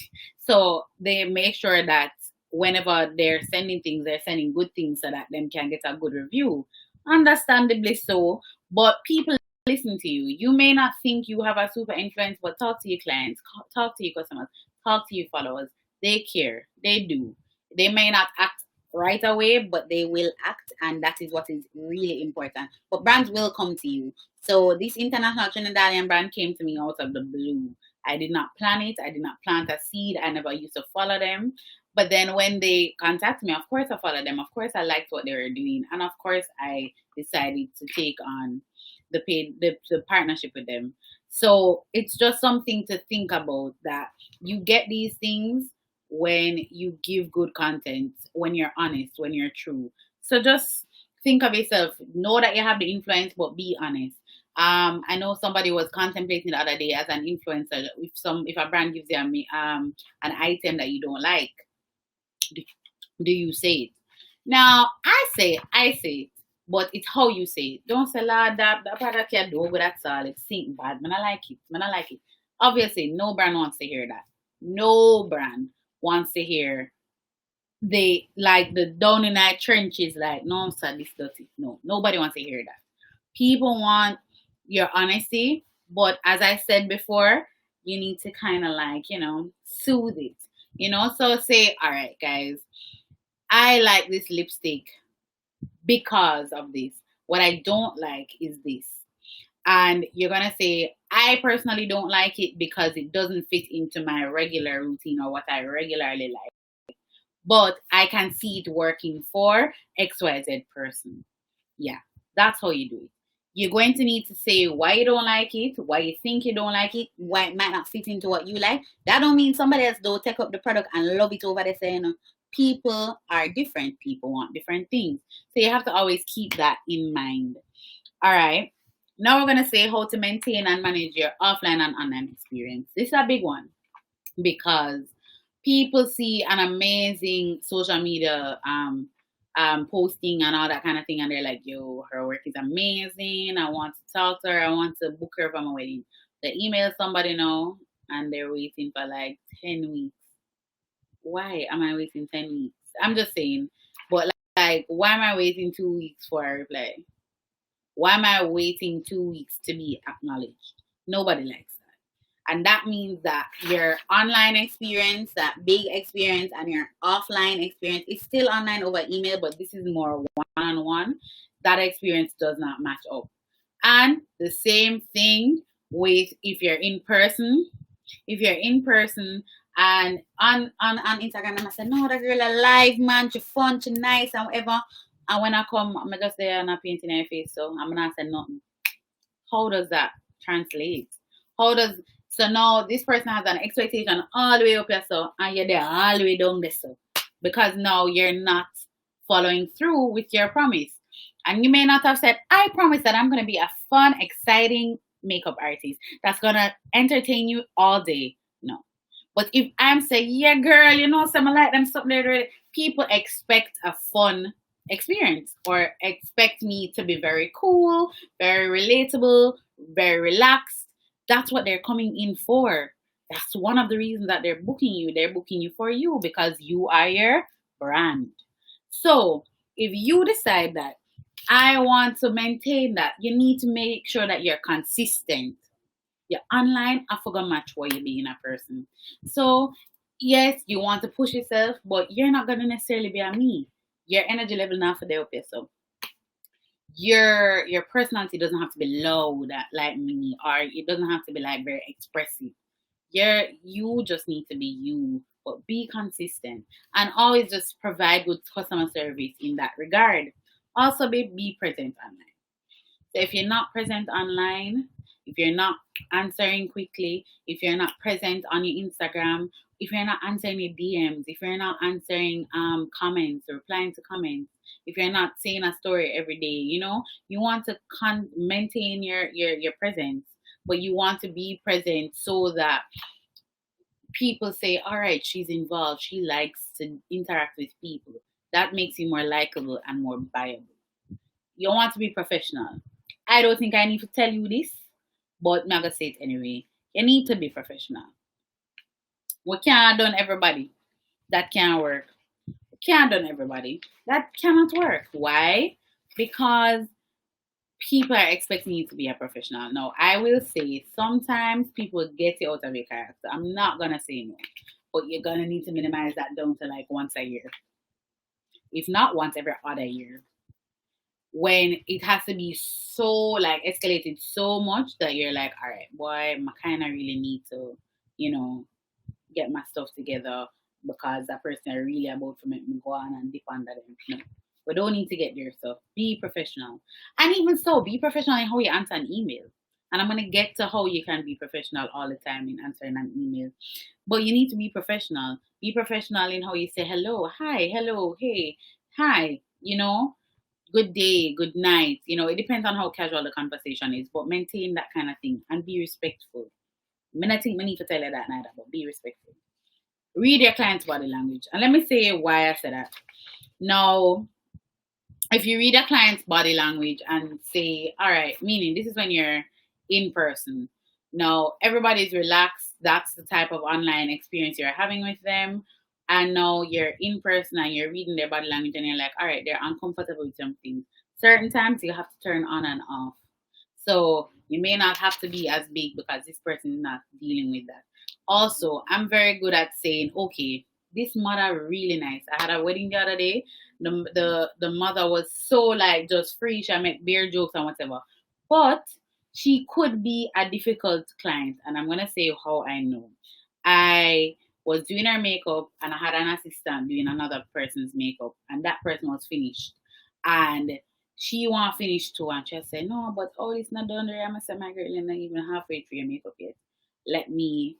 A: So they make sure that whenever they're sending things, they're sending good things so that them can get a good review. Understandably so, but people listen to you. You may not think you have a super influence, but talk to your clients, talk to your customers, talk to your followers. They care. They do. They may not act right away, but they will act, and that is what is really important. But brands will come to you. So this international Trinidadian brand came to me out of the blue. I did not plan it. I did not plant a seed. I never used to follow them. But then when they contacted me, of course I followed them. Of course I liked what they were doing. And of course I decided to take on the partnership with them. So it's just something to think about that you get these things when you give good content, when you're honest, when you're true. So just think of yourself, know that you have the influence, but be honest. I know somebody was contemplating the other day as an influencer. If a brand gives you an item that you don't like, do, do you say it? Now I say it, but it's how you say it. Don't say that product you do, but that's all. It seems bad. Man, I like it. Man, I like it. Obviously, no brand wants to hear that. No brand wants to hear they like the down in that trenches, like, no, sir, this dirty. No, nobody wants to hear that. People want your honesty, but as I said before, you need to kind of like, soothe it. So say, all right, guys, I like this lipstick because of this. What I don't like is this. And you're going to say, I personally don't like it because it doesn't fit into my regular routine or what I regularly like. But I can see it working for XYZ person. Yeah, that's how you do it. You're going to need to say why you don't like it, why you think you don't like it, why it might not fit into what you like. That don't mean somebody else don't take up the product and love it over there saying, people are different. People want different things. So you have to always keep that in mind. All right. Now we're going to say how to maintain and manage your offline and online experience. This is a big one because people see an amazing social media posting and all that kind of thing, and they're like, "Yo, her work is amazing. I want to talk to her. I want to book her for my wedding." They email somebody now, and they're waiting for like 10 weeks. Why am I waiting 10 weeks? I'm just saying, but like, why am I waiting 2 weeks for a reply? Why am I waiting 2 weeks to be acknowledged? Nobody likes that. And that means that your online experience, that big experience, and your offline experience is still online over email, but this is more one on one. That experience does not match up. And the same thing with if you're in person. If you're in person and on Instagram, and I say, no, that girl alive, man, she fun, she nice, and whatever. And when I come, I'm just there and I paint in her face, so I'm not saying nothing. How does that translate? How does so now this person has an expectation all the way up there, so and you're there all the way down there, so because now you're not following through with your promise. And you may not have said, I promise that I'm gonna be a fun, exciting makeup artist that's gonna entertain you all day. No. But if I'm saying, yeah, girl, some like them something there, people expect a fun experience or expect me to be very cool, very relatable, very relaxed. That's what they're coming in for. That's one of the reasons that they're booking you. They're booking you for you because you are your brand. So if you decide that I want to maintain that, you need to make sure that you're consistent. You're online, I forgot match what you're being a person. So yes, you want to push yourself, but you're not gonna necessarily be a me. Your energy level not for the up so your personality doesn't have to be loud like me, or it doesn't have to be like very expressive. You just need to be you, but be consistent and always just provide good customer service in that regard. Also be present online. So if you're not present online, if you're not answering quickly, if you're not present on your Instagram, if you're not answering your DMs, if you're not answering comments, replying to comments, if you're not saying a story every day, you want to maintain your presence, but you want to be present so that people say, all right, she's involved, she likes to interact with people. That makes you more likable and more viable. You want to be professional. I don't think I need to tell you this, but I'm gonna say it anyway. You need to be professional. We can't done everybody. That can't work. We can't done everybody. That cannot work. Why? Because people are expecting you to be a professional. Now, I will say sometimes people get you out of your character. I'm not gonna say no, but you're gonna need to minimize that down to like once a year, if not once every other year. When it has to be so like escalated so much that you're like, all right, boy, I kind of really need to, get my stuff together because that person are really about to make me go on and dip under them. No. But don't need to get there. So be professional. And even so, be professional in how you answer an email. And I'm going to get to how you can be professional all the time in answering an email. But you need to be professional. Be professional in how you say hello, hi, hello, hey, hi, good day, good night. It depends on how casual the conversation is, but maintain that kind of thing and be respectful. I don't think I need to tell you that neither, but be respectful. Read your client's body language. And let me say why I said that. Now, if you read a client's body language and say, all right, meaning this is when you're in person. Now, everybody's relaxed. That's the type of online experience you're having with them. And now you're in person and you're reading their body language and you're like, all right, they're uncomfortable with something. Certain times you have to turn on and off. So you may not have to be as big because this person is not dealing with that. Also, I'm very good at saying, okay, this mother really nice. I had a wedding the other day. The mother was so like just free. She made beer jokes and whatever. But she could be a difficult client. And I'm gonna say how I know. I was doing her makeup and I had an assistant doing another person's makeup, and that person was finished. And she want to finish too, and she said, no, but all it's not done there. I said, my girl, you're not even halfway through your makeup yet. Let me,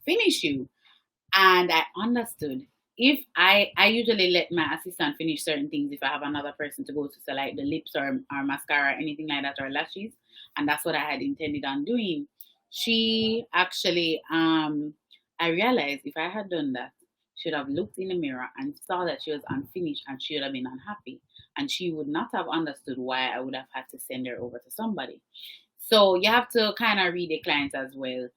A: finish you. And I understood. If I usually let my assistant finish certain things if I have another person to go to, so like the lips or mascara, anything like that, or lashes. And that's what I had intended on doing. She actually, I realized if I had done that, she would have looked in the mirror and saw that she was unfinished and she would have been unhappy. And she would not have understood why I would have had to send her over to somebody. So you have to kind of read the clients as well.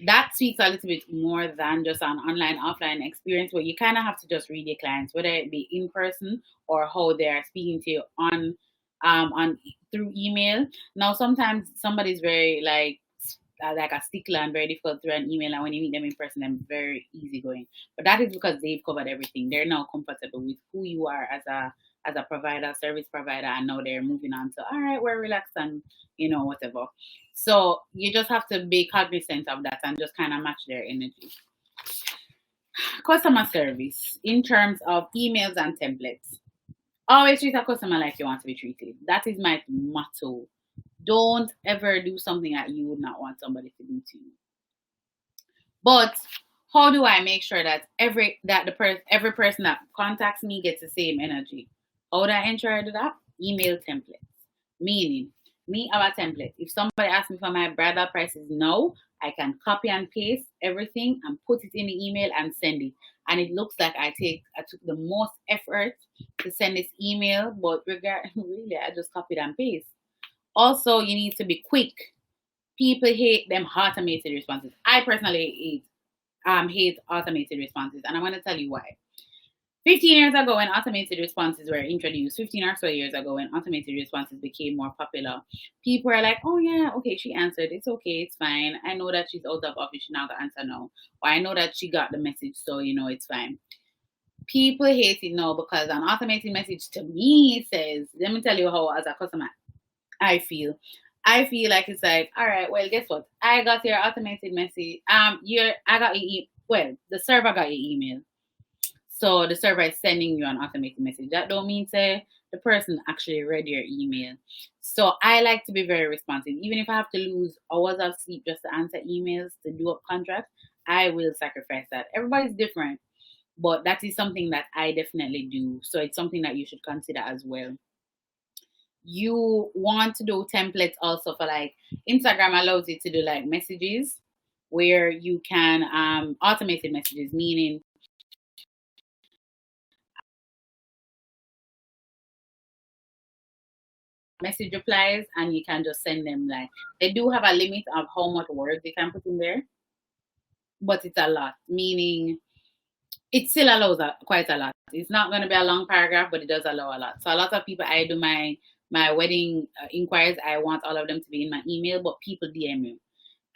A: That speaks a little bit more than just an online offline experience where you kind of have to just read your clients, whether it be in person or how they're speaking to you on through email. Now sometimes somebody's very like a stickler and very difficult through an email, and when you meet them in person, they're very easygoing. But that is because they've covered everything. They're now comfortable with who you are as a provider, service provider, and now they're moving on to all right, we're relaxed and whatever. So you just have to be cognizant of that and just kind of match their energy. Customer service in terms of emails and templates. Always treat a customer like you want to be treated. That is my motto. Don't ever do something that you would not want somebody to do to you. But how do I make sure that every person that contacts me gets the same energy? How do I ensure that? Email templates. Meaning, me have a template. If somebody asks me for my bridal prices now, I can copy and paste everything and put it in the email and send it. And it looks like I took the most effort to send this email, but really I just copied and paste. Also, you need to be quick. People hate them automated responses. I personally hate automated responses, and I'm going to tell you why. 15 years ago, when automated responses were introduced, 15 or so years ago, when automated responses became more popular, people were like, oh, yeah, okay, she answered. It's okay, it's fine. I know that she's out of office, she now got answer now. Or I know that she got the message, so, it's fine. People hate it now because an automated message to me says, let me tell you how, as a customer, I feel. I feel like it's like, all right, well, guess what? I got your automated message. I got the server got your email. So the server is sending you an automated message. That don't mean say the person actually read your email. So I like to be very responsive. Even if I have to lose hours of sleep just to answer emails to do up contracts, I will sacrifice that. Everybody's different, but that is something that I definitely do. So it's something that you should consider as well. You want to do templates also for like Instagram allows you to do like messages where you can automated messages, meaning message replies, and you can just send them. Like, they do have a limit of how much words they can put in there, but it's a lot, meaning it still allows quite a lot. It's not going to be a long paragraph, but it does allow a lot. So a lot of people, I do my wedding inquiries, I want all of them to be in my email, but people DM me.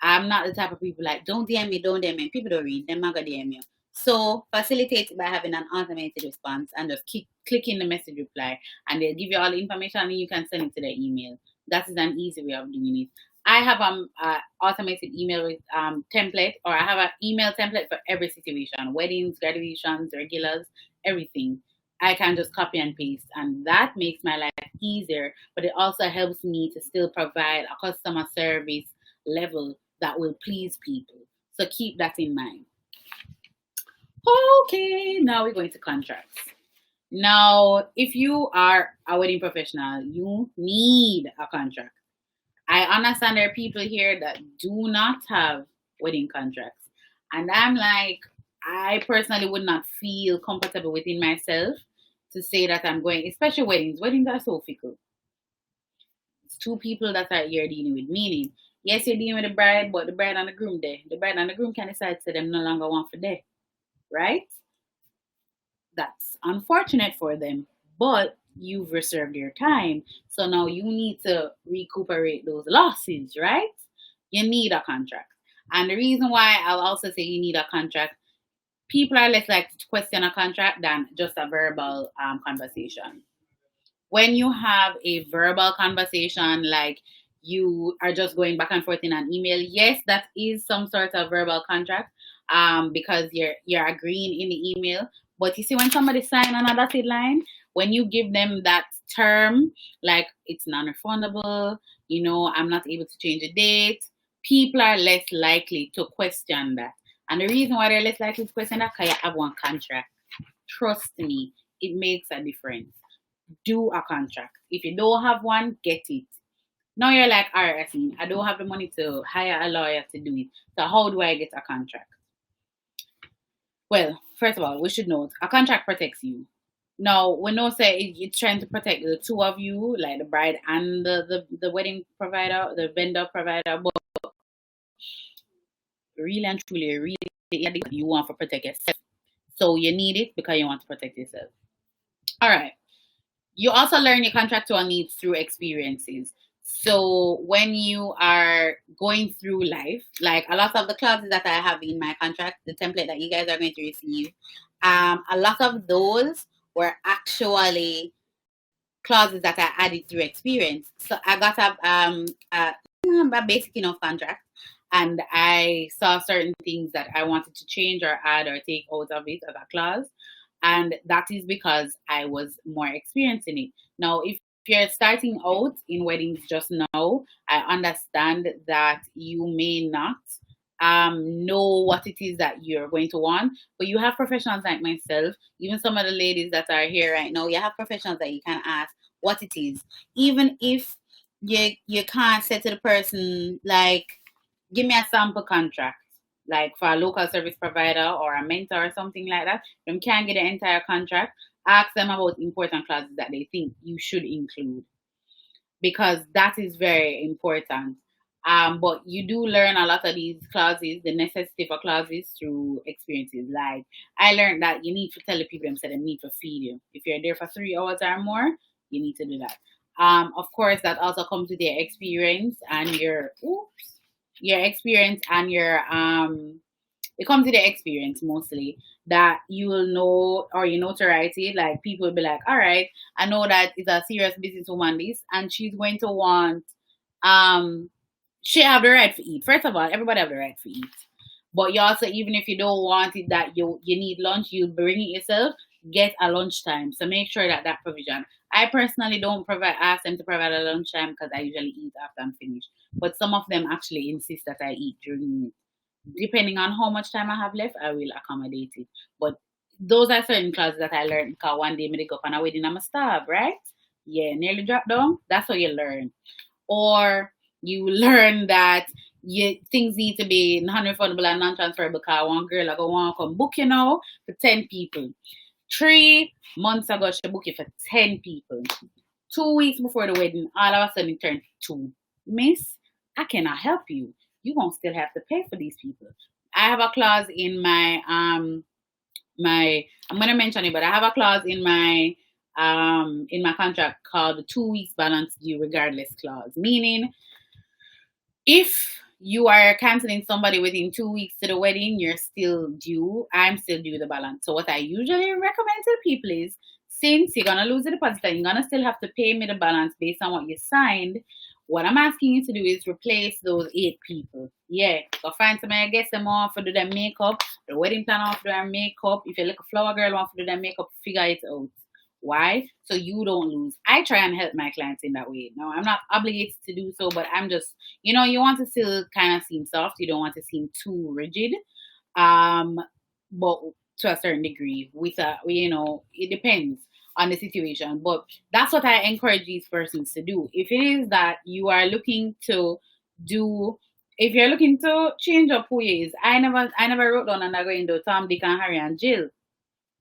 A: I'm not the type of people like, don't DM me, don't DM me. People don't read, they're not going to DM you. So facilitate it by having an automated response and just click in the message reply, and they'll give you all the information and you can send it to their email. That is an easy way of doing it. I have automated email with template, or I have an email template for every situation: weddings, graduations, regulars, everything. I can just copy and paste, and that makes my life easier. But it also helps me to still provide a customer service level that will please people. So keep that in mind. Okay, now we're going to contracts. Now, if you are a wedding professional, you need a contract. I understand there are people here that do not have wedding contracts. And I'm like, I personally would not feel comfortable within myself to say that I'm going, especially weddings. Weddings are so fickle. It's two people that are here dealing with, meaning, yes, you're dealing with the bride, but the bride and the groom there. The bride and the groom can decide to them no longer want for there. Right? That's unfortunate for them, but you've reserved your time. So now you need to recuperate those losses, right? You need a contract. And the reason why I'll also say you need a contract, people are less likely to question a contract than just a verbal conversation. When you have a verbal conversation, like you are just going back and forth in an email, yes, that is some sort of verbal contract because you're agreeing in the email. But you see, when somebody sign on a dotted line, when you give them that term, like it's non-refundable, I'm not able to change the date, people are less likely to question that. And the reason why they're less likely to question that, because you have one contract. Trust me, it makes a difference. Do a contract. If you don't have one, get it. Now you're like, all right, Rasine, I don't have the money to hire a lawyer to do it. So how do I get a contract? Well, first of all, we should know a contract protects you. Now, when no say it's trying to protect the two of you, like the bride and the wedding provider, the vendor provider, but really and truly, really, you want to protect yourself. So you need it because you want to protect yourself. All right. You also learn your contractual needs through experiences. So when you are going through life, like a lot of the clauses that I have in my contract, the template that you guys are going to receive, a lot of those were actually clauses that I added through experience. So I got a basic enough contract, and I saw certain things that I wanted to change or add or take out of it as a clause. And that is because I was more experienced in it. Now, if you're starting out in weddings just now, I understand that you may not know what it is that you're going to want, but you have professionals like myself, even some of the ladies that are here right now, you have professionals that you can ask what it is. Even if you can't say to the person, like, give me a sample contract, like for a local service provider or a mentor or something like that, them can't get the entire contract. Ask them about important clauses that they think you should include, because that is very important. But you do learn a lot of these clauses, the necessity for clauses through experiences. Like I learned that you need to tell the people themselves they need to feed you. If you're there for 3 hours or more, you need to do that. Of course, that also comes with your experience and your experience and your it comes with the experience mostly that you will know or you notoriety. Like people will be like, all right, I know that it's a serious businesswoman this, and she's going to want um she have the right to eat. First of all, everybody have the right to eat. But you also, even if you don't want it, that you need lunch, you bring it yourself. Get a lunchtime. So make sure that provision. I personally don't ask them to provide a lunchtime because I usually eat after I'm finished. But some of them actually insist that I eat during it. Depending on how much time I have left, I will accommodate it. But those are certain classes that I learned because one day me go up on a wedding, I'm a starve, right? Yeah, nearly drop down. That's how you learn. Or you learn that things need to be non-refundable and non-transferable because one girl I go want to come book for 10 people. 3 months ago, she booked it for 10 people. 2 weeks before the wedding, all of a sudden it turned 2. Miss, I cannot help you. You won't still have to pay for these people. I have a clause in my I'm gonna mention it, but I have a clause in my contract called the 2 weeks balance due regardless clause, meaning if you are canceling somebody within 2 weeks to the wedding, you're still due. I'm still due the balance. So what I usually recommend to people is, since you're gonna lose the deposit and you're gonna still have to pay me the balance based on what you signed, what I'm asking you to do is replace those 8 people. Yeah, go find somebody, get them off to do their makeup, the wedding planner off to do their makeup. If you're like a flower girl, off to do their makeup, figure it out. Why? So you don't lose. I try and help my clients in that way. Now, I'm not obligated to do so, but I'm just, you want to still kind of seem soft. You don't want to seem too rigid. But to a certain degree, it depends on the situation. But that's what I encourage these persons to do. If it is that you are looking to if you're looking to change up who you is, I never wrote down and I go into Tom, Dick, and Harry and Jill.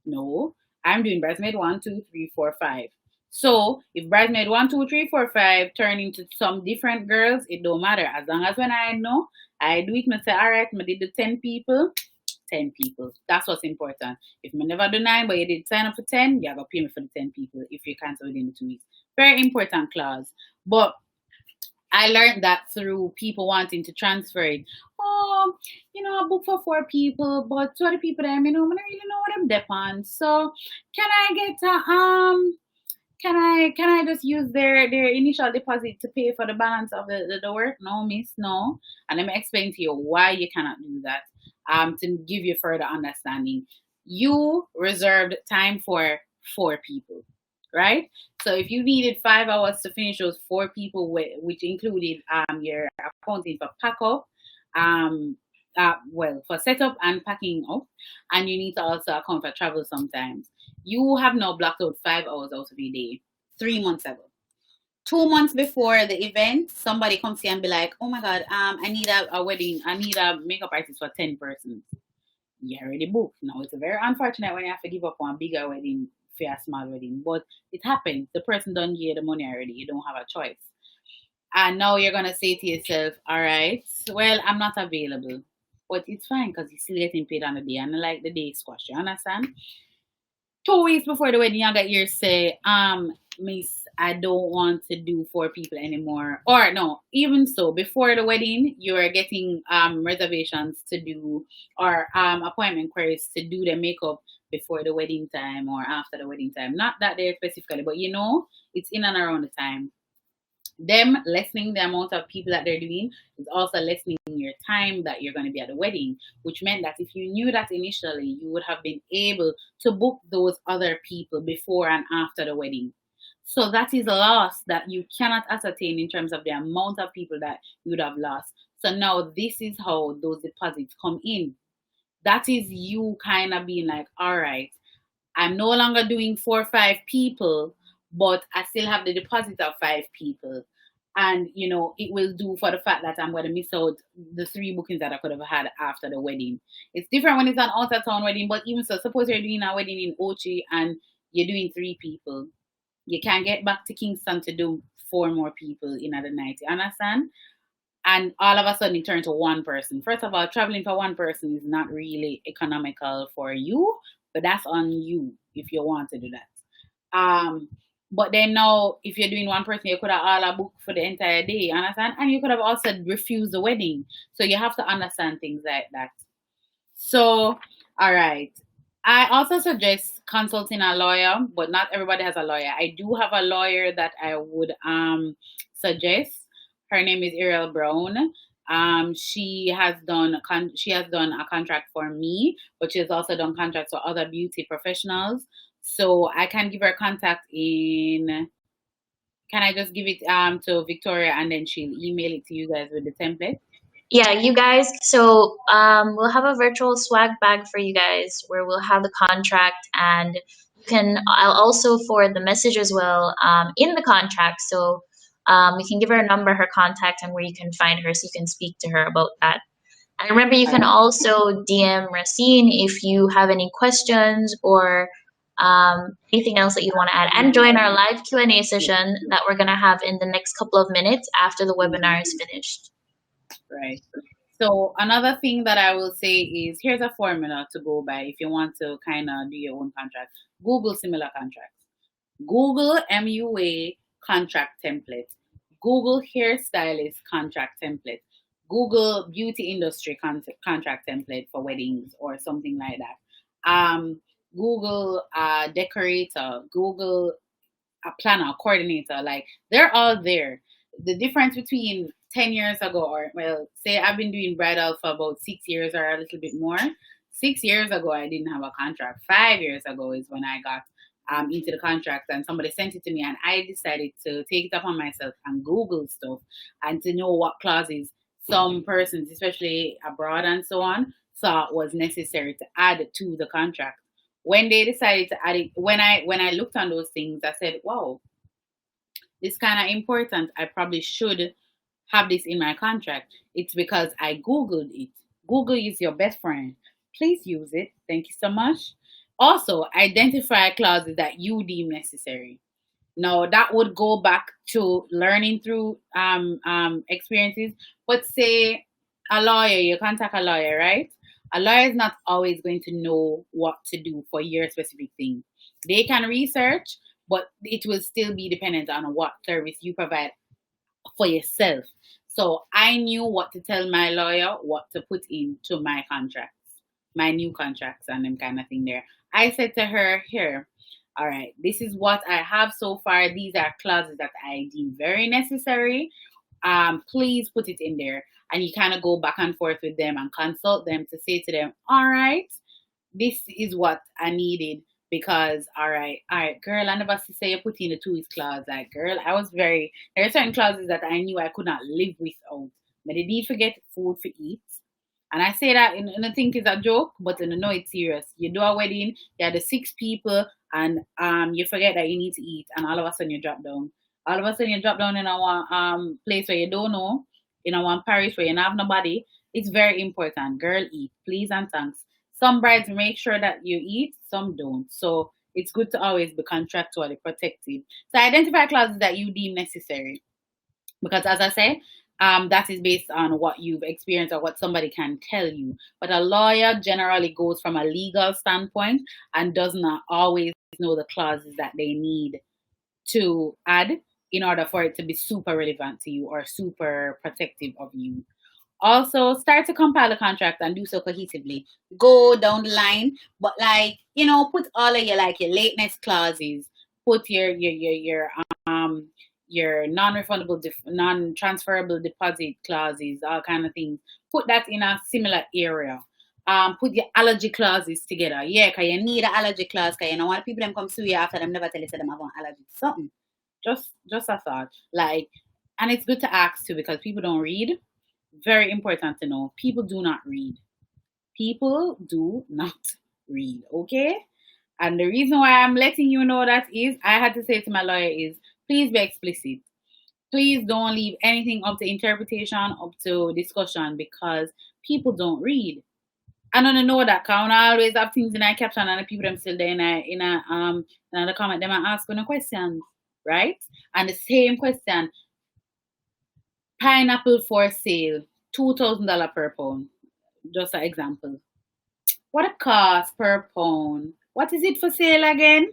A: No, I'm doing bridesmaid 1, 2, 3, 4, 5. So if bridesmaid 1, 2, 3, 4, 5 turn into some different girls, it don't matter. As long as when I know, I do it, I say, all right, I did the 10 people. 10 people. That's what's important. If I never do 9, but you did sign up for 10, you have to pay me for the 10 people if you cancel within the 2 weeks. Very important clause. But I learned that through people wanting to transfer it. Oh, I book for 4 people, but 2 other people there, I don't really know what I'm depend. So can I get can I just use their initial deposit to pay for the balance of the work? No, miss, no. And let me explain to you why you cannot do that. To give you further understanding. You reserved time for 4 people, right? So if you needed 5 hours to finish those 4 people, which included your accounting for pack up, for setup and packing up, and you need to also account for travel sometimes. You have now blocked out 5 hours out of your day 3 months ago. 2 months before the event, somebody comes here and be like, oh my God, I need a wedding. I need a makeup artist for 10 persons. You already booked. Now, it's very unfortunate when you have to give up on a bigger wedding for a small wedding, but it happens. The person don't give you the money already. You don't have a choice. And now you're going to say to yourself, all right, well, I'm not available. But it's fine because you're still getting paid on the day. And I like the day squash. You understand? 2 weeks before the wedding, you get your say, miss, I don't want to do 4 people anymore. Or no, even so, before the wedding, you're getting reservations to do or appointment queries to do the makeup before the wedding time or after the wedding time. Not that day specifically, but it's in and around the time. Them lessening the amount of people that they're doing is also lessening your time that you're going to be at the wedding, which meant that if you knew that initially, you would have been able to book those other people before and after the wedding. So that is a loss that you cannot ascertain in terms of the amount of people that you would have lost. So now this is how those deposits come in. That is you kind of being like, all right, I'm no longer doing 4 or 5 people, but I still have the deposit of 5 people. And, it will do for the fact that I'm going to miss out the 3 bookings that I could have had after the wedding. It's different when it's an out-of-town wedding, but even so, suppose you're doing a wedding in Ochi and you're doing 3 people. You can get back to Kingston to do 4 more people in the night. You understand? and all of a sudden it turned to one person. First of all, traveling for one person is not really economical for you, but that's on you if you want to do that. But then now, if you're doing one person, you could have all a book for the entire day, understand? And you could have also refused the wedding. So you have to understand things like that. So, all right. I also suggest consulting a lawyer, but not everybody has a lawyer. I do have a lawyer that I would suggest. Her name is Ariel Brown. She has done a contract for me, but she has also done contracts for other beauty professionals. So I can give her contact in. Can I just give it to Victoria and then she'll email it to you guys with the template?
B: Yeah, you guys. So we'll have a virtual swag bag for you guys where we'll have the contract, and you can. I'll also forward the message as well in the contract. So you can give her a number, her contact, and where you can find her, so you can speak to her about that. And remember, you
A: All
B: can
A: right.
B: also DM Racine if you have any questions or anything else that you want to add, and join our live Q&A session that we're gonna have in the next couple of minutes after the webinar is finished.
A: Right. So another thing that I will say is here's a formula to go by if you want to kind of do your own contract. Google similar contracts. Google MUA contract template. Google hairstylist contract template. Google beauty industry contract template for weddings or something like that. Google decorator. Google a planner, a coordinator. Like they're all there. The difference between 10 years ago, or well, say I've been doing bridal for about 6 years or a little bit more. 6 years ago, I didn't have a contract. 5 years ago is when I got into the contract, and somebody sent it to me, and I decided to take it upon myself and Google stuff and to know what clauses some persons, especially abroad and so on, thought was necessary to add to the contract. When they decided to add it, when I looked on those things, I said, wow, this kind of important. I probably should have this in my contract. It's because I Googled it. Google is your best friend. Please use it. Thank you so much. Also, identify clauses that you deem necessary. Now, that would go back to learning through experiences. But say a lawyer, you contact a lawyer, right? A lawyer is not always going to know what to do for your specific thing. They can research, but it will still be dependent on what service you provide for yourself. So I knew what to tell my lawyer, what to put into my contracts, my new contracts and them kind of thing there. I said to her, here, all right, this is what I have so far. These are clauses that I deem very necessary. Please put it in there. And you kind of go back and forth with them and consult them to say to them, all right, this is what I needed because all right, girl, I never say you put in the 2 weeks clause. Like, girl, there are certain clauses that I knew I could not live without. But they did forget food for eat. And I say that in I think it's a joke, but in know it's serious. You do a wedding, you have the 6 people, and you forget that you need to eat, and all of a sudden you drop down. All of a sudden you drop down in a place where you don't know, in a one parish where you don't have nobody. It's very important. Girl, eat, please and thanks. Some brides make sure that you eat, some don't. So it's good to always be contractually protected. So identify clauses that you deem necessary. Because as I say, that is based on what you've experienced or what somebody can tell you. But a lawyer generally goes from a legal standpoint and does not always know the clauses that they need to add in order for it to be super relevant to you or super protective of you. Also, start to compile a contract and do so cohesively. Go down the line, but put all of your lateness clauses. Put your non-refundable, non-transferable deposit clauses, all kind of things. Put that in a similar area. Put your allergy clauses together. Yeah, because you need an allergy clause because you know what people them come sue you after them never tell you them have an allergy to something. Just a thought. And it's good to ask too because people don't read. Very important to know. People do not read. People do not read, okay? And the reason why I'm letting you know that is I had to say to my lawyer is please be explicit. Please don't leave anything up to interpretation, up to discussion because people don't read. I don't know that because I always have things in my caption and the people them still there in the comment them and ask no questions, right? And the same question Pineapple for sale, $2,000 per pound. Just an example. What a cost per pound. What is it for sale again?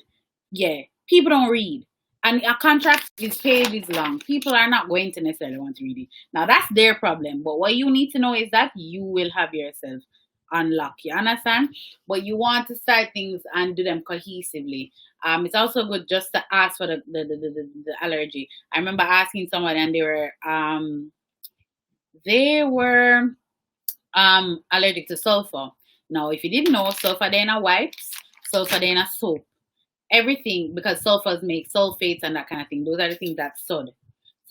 A: Yeah, people don't read. And a contract is pages long. People are not going to necessarily want to read it. Now that's their problem. But what you need to know is that you will have yourself unlock. You understand? But you want to start things and do them cohesively. It's also good just to ask for the allergy. I remember asking someone and they were allergic to sulfur. Now, if you didn't know, sulfur then a wipes, sulfur then a soap, everything because sulfurs make sulfates and that kind of thing. Those are the things that sod.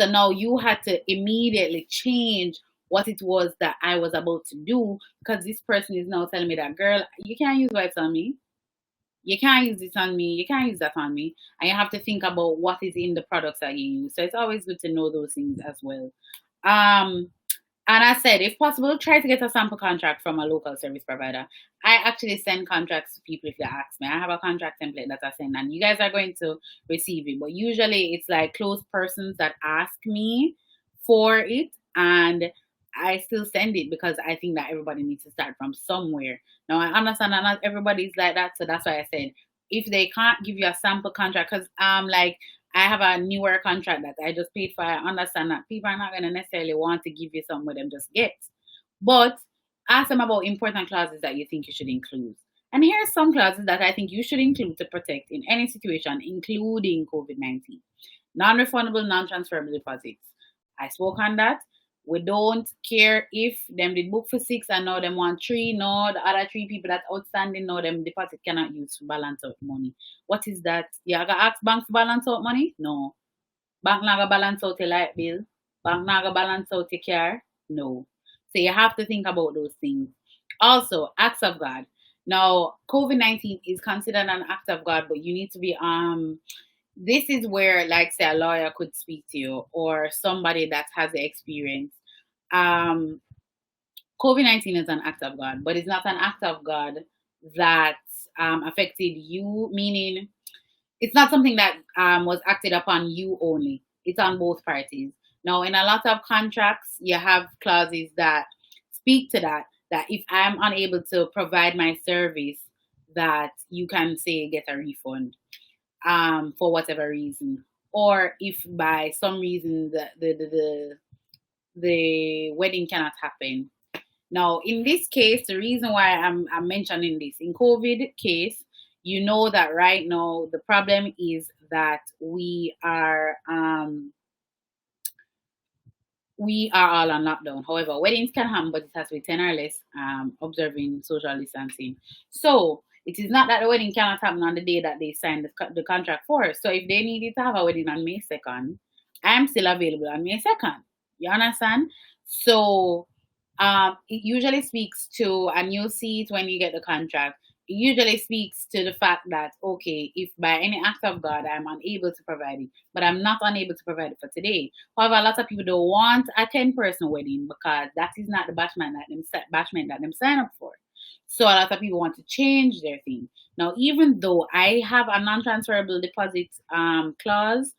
A: So now you had to immediately change what it was that I was about to do because this person is now telling me that, girl, you can't use wipes on me. You can't use this on me. You can't use that on me. And you have to think about what is in the products that you use. So it's always good to know those things as well. And I said, if possible, try to get a sample contract from a local service provider. I actually send contracts to people if they ask me. I have a contract template that I send, and you guys are going to receive it. But usually it's like close persons that ask me for it, and I still send it because I think that everybody needs to start from somewhere. Now, I understand that not everybody's like that, so that's why I said, if they can't give you a sample contract, because like I have a newer contract that I just paid for. I understand that people are not going to necessarily want to give you something with them just get. But ask them about important clauses that you think you should include. And here are some clauses that I think you should include to protect in any situation, including COVID-19. Non-refundable, non-transferable deposits. I spoke on that. We don't care if them did book for 6 and now them want 3. No, the other 3 people that outstanding now them deposit cannot use to balance out money. What is that? You gotta ask bank to balance out money? No. Bank not gonna balance out your light bill. Bank not gonna balance out your car? No. So you have to think about those things. Also, acts of God. Now, COVID-19 is considered an act of God, but you need to be this is where, like, say, a lawyer could speak to you or somebody that has the experience. Um, COVID-19 is an act of God, but it's not an act of God that affected you, meaning it's not something that was acted upon you only. It's on both parties. Now, in a lot of contracts, you have clauses that speak to that if I'm unable to provide my service, that you can say get a refund for whatever reason. Or if by some reason the wedding cannot happen. Now, in this case, the reason why I'm mentioning this, in COVID case, you know that right now the problem is that we are all on lockdown. However, weddings can happen, but it has to be 10 or less, observing social distancing. So it is not that the wedding cannot happen on the day that they signed the contract for. So if they needed to have a wedding on May 2nd, I'm still available on May 2nd. You understand? So it usually speaks to, and you'll see it when you get the contract, it usually speaks to the fact that, okay, if by any act of God I'm unable to provide it, but I'm not unable to provide it for today. However, a lot of people don't want a 10-person wedding because that is not the batchment that them sign up for. So a lot of people want to change their thing. Now, even though I have a non-transferable deposit clause,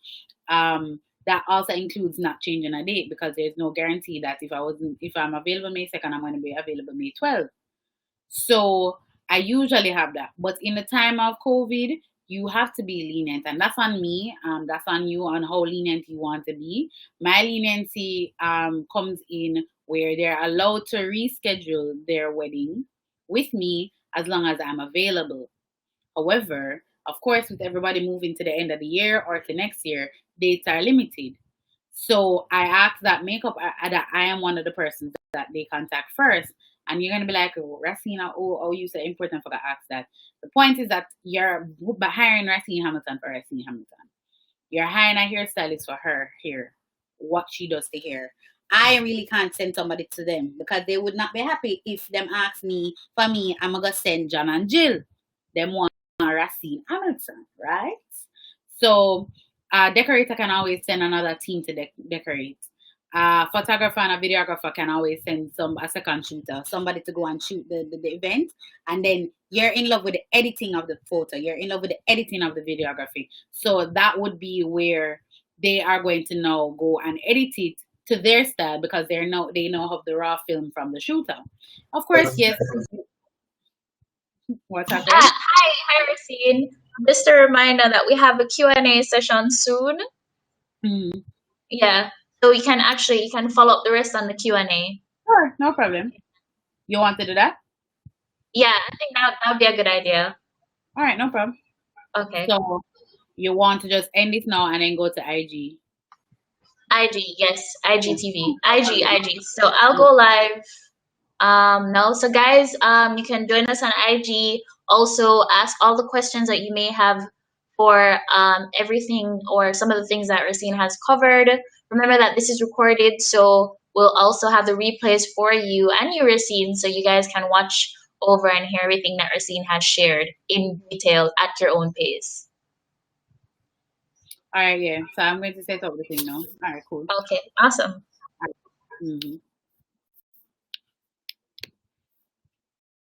A: that also includes not changing a date because there's no guarantee that if I'm available May 2nd, I'm going to be available May 12th. So I usually have that. But in the time of COVID, you have to be lenient. And that's on me. That's on you on how lenient you want to be. My leniency comes in where they're allowed to reschedule their wedding with me as long as I'm available. However, of course, with everybody moving to the end of the year or to next year, dates are limited. So I ask that that I am one of the persons that they contact first. And you're gonna be like, oh, Rasine, oh, you said important for to ask that. The point is that you're hiring Rasine Hamilton for Rasine Hamilton. You're hiring a hairstylist for her hair, what she does to hair. I really can't send somebody to them because they would not be happy if them ask me for me. I'm gonna send John and Jill. Them want Rasine Hamilton, right? So decorator can always send another team to decorate. Photographer and a videographer can always send a second shooter, somebody to go and shoot the event. And then you're in love with the editing of the photo. You're in love with the editing of the videography. So that would be where they are going to now go and edit it to their style because they know of the raw film from the shooter. Of course, yes. What's that,
B: Ah,
A: friend?
B: hi, Rasine. Just a reminder that we have a Q&A session soon.
A: Mm.
B: Yeah, so you can follow up the rest on the Q&A.
A: Sure, no problem. You want to do that?
B: Yeah, I think that would be a good idea.
A: All right, no problem.
B: Okay.
A: So you want to just end it now and then go to IG?
B: IG, yes,
A: Yeah.
B: IGTV, IG. So I'll go live no. So guys, you can join us on IG. Also ask all the questions that you may have for everything or some of the things that Rasine has covered. Remember that this is recorded, so we'll also have the replays for you and you, Rasine, so you guys can watch over and hear everything that Rasine has shared in detail at your own pace.
A: All right, yeah. So I'm going to set up the thing now. All right, cool.
B: Okay, awesome.
A: Mm-hmm.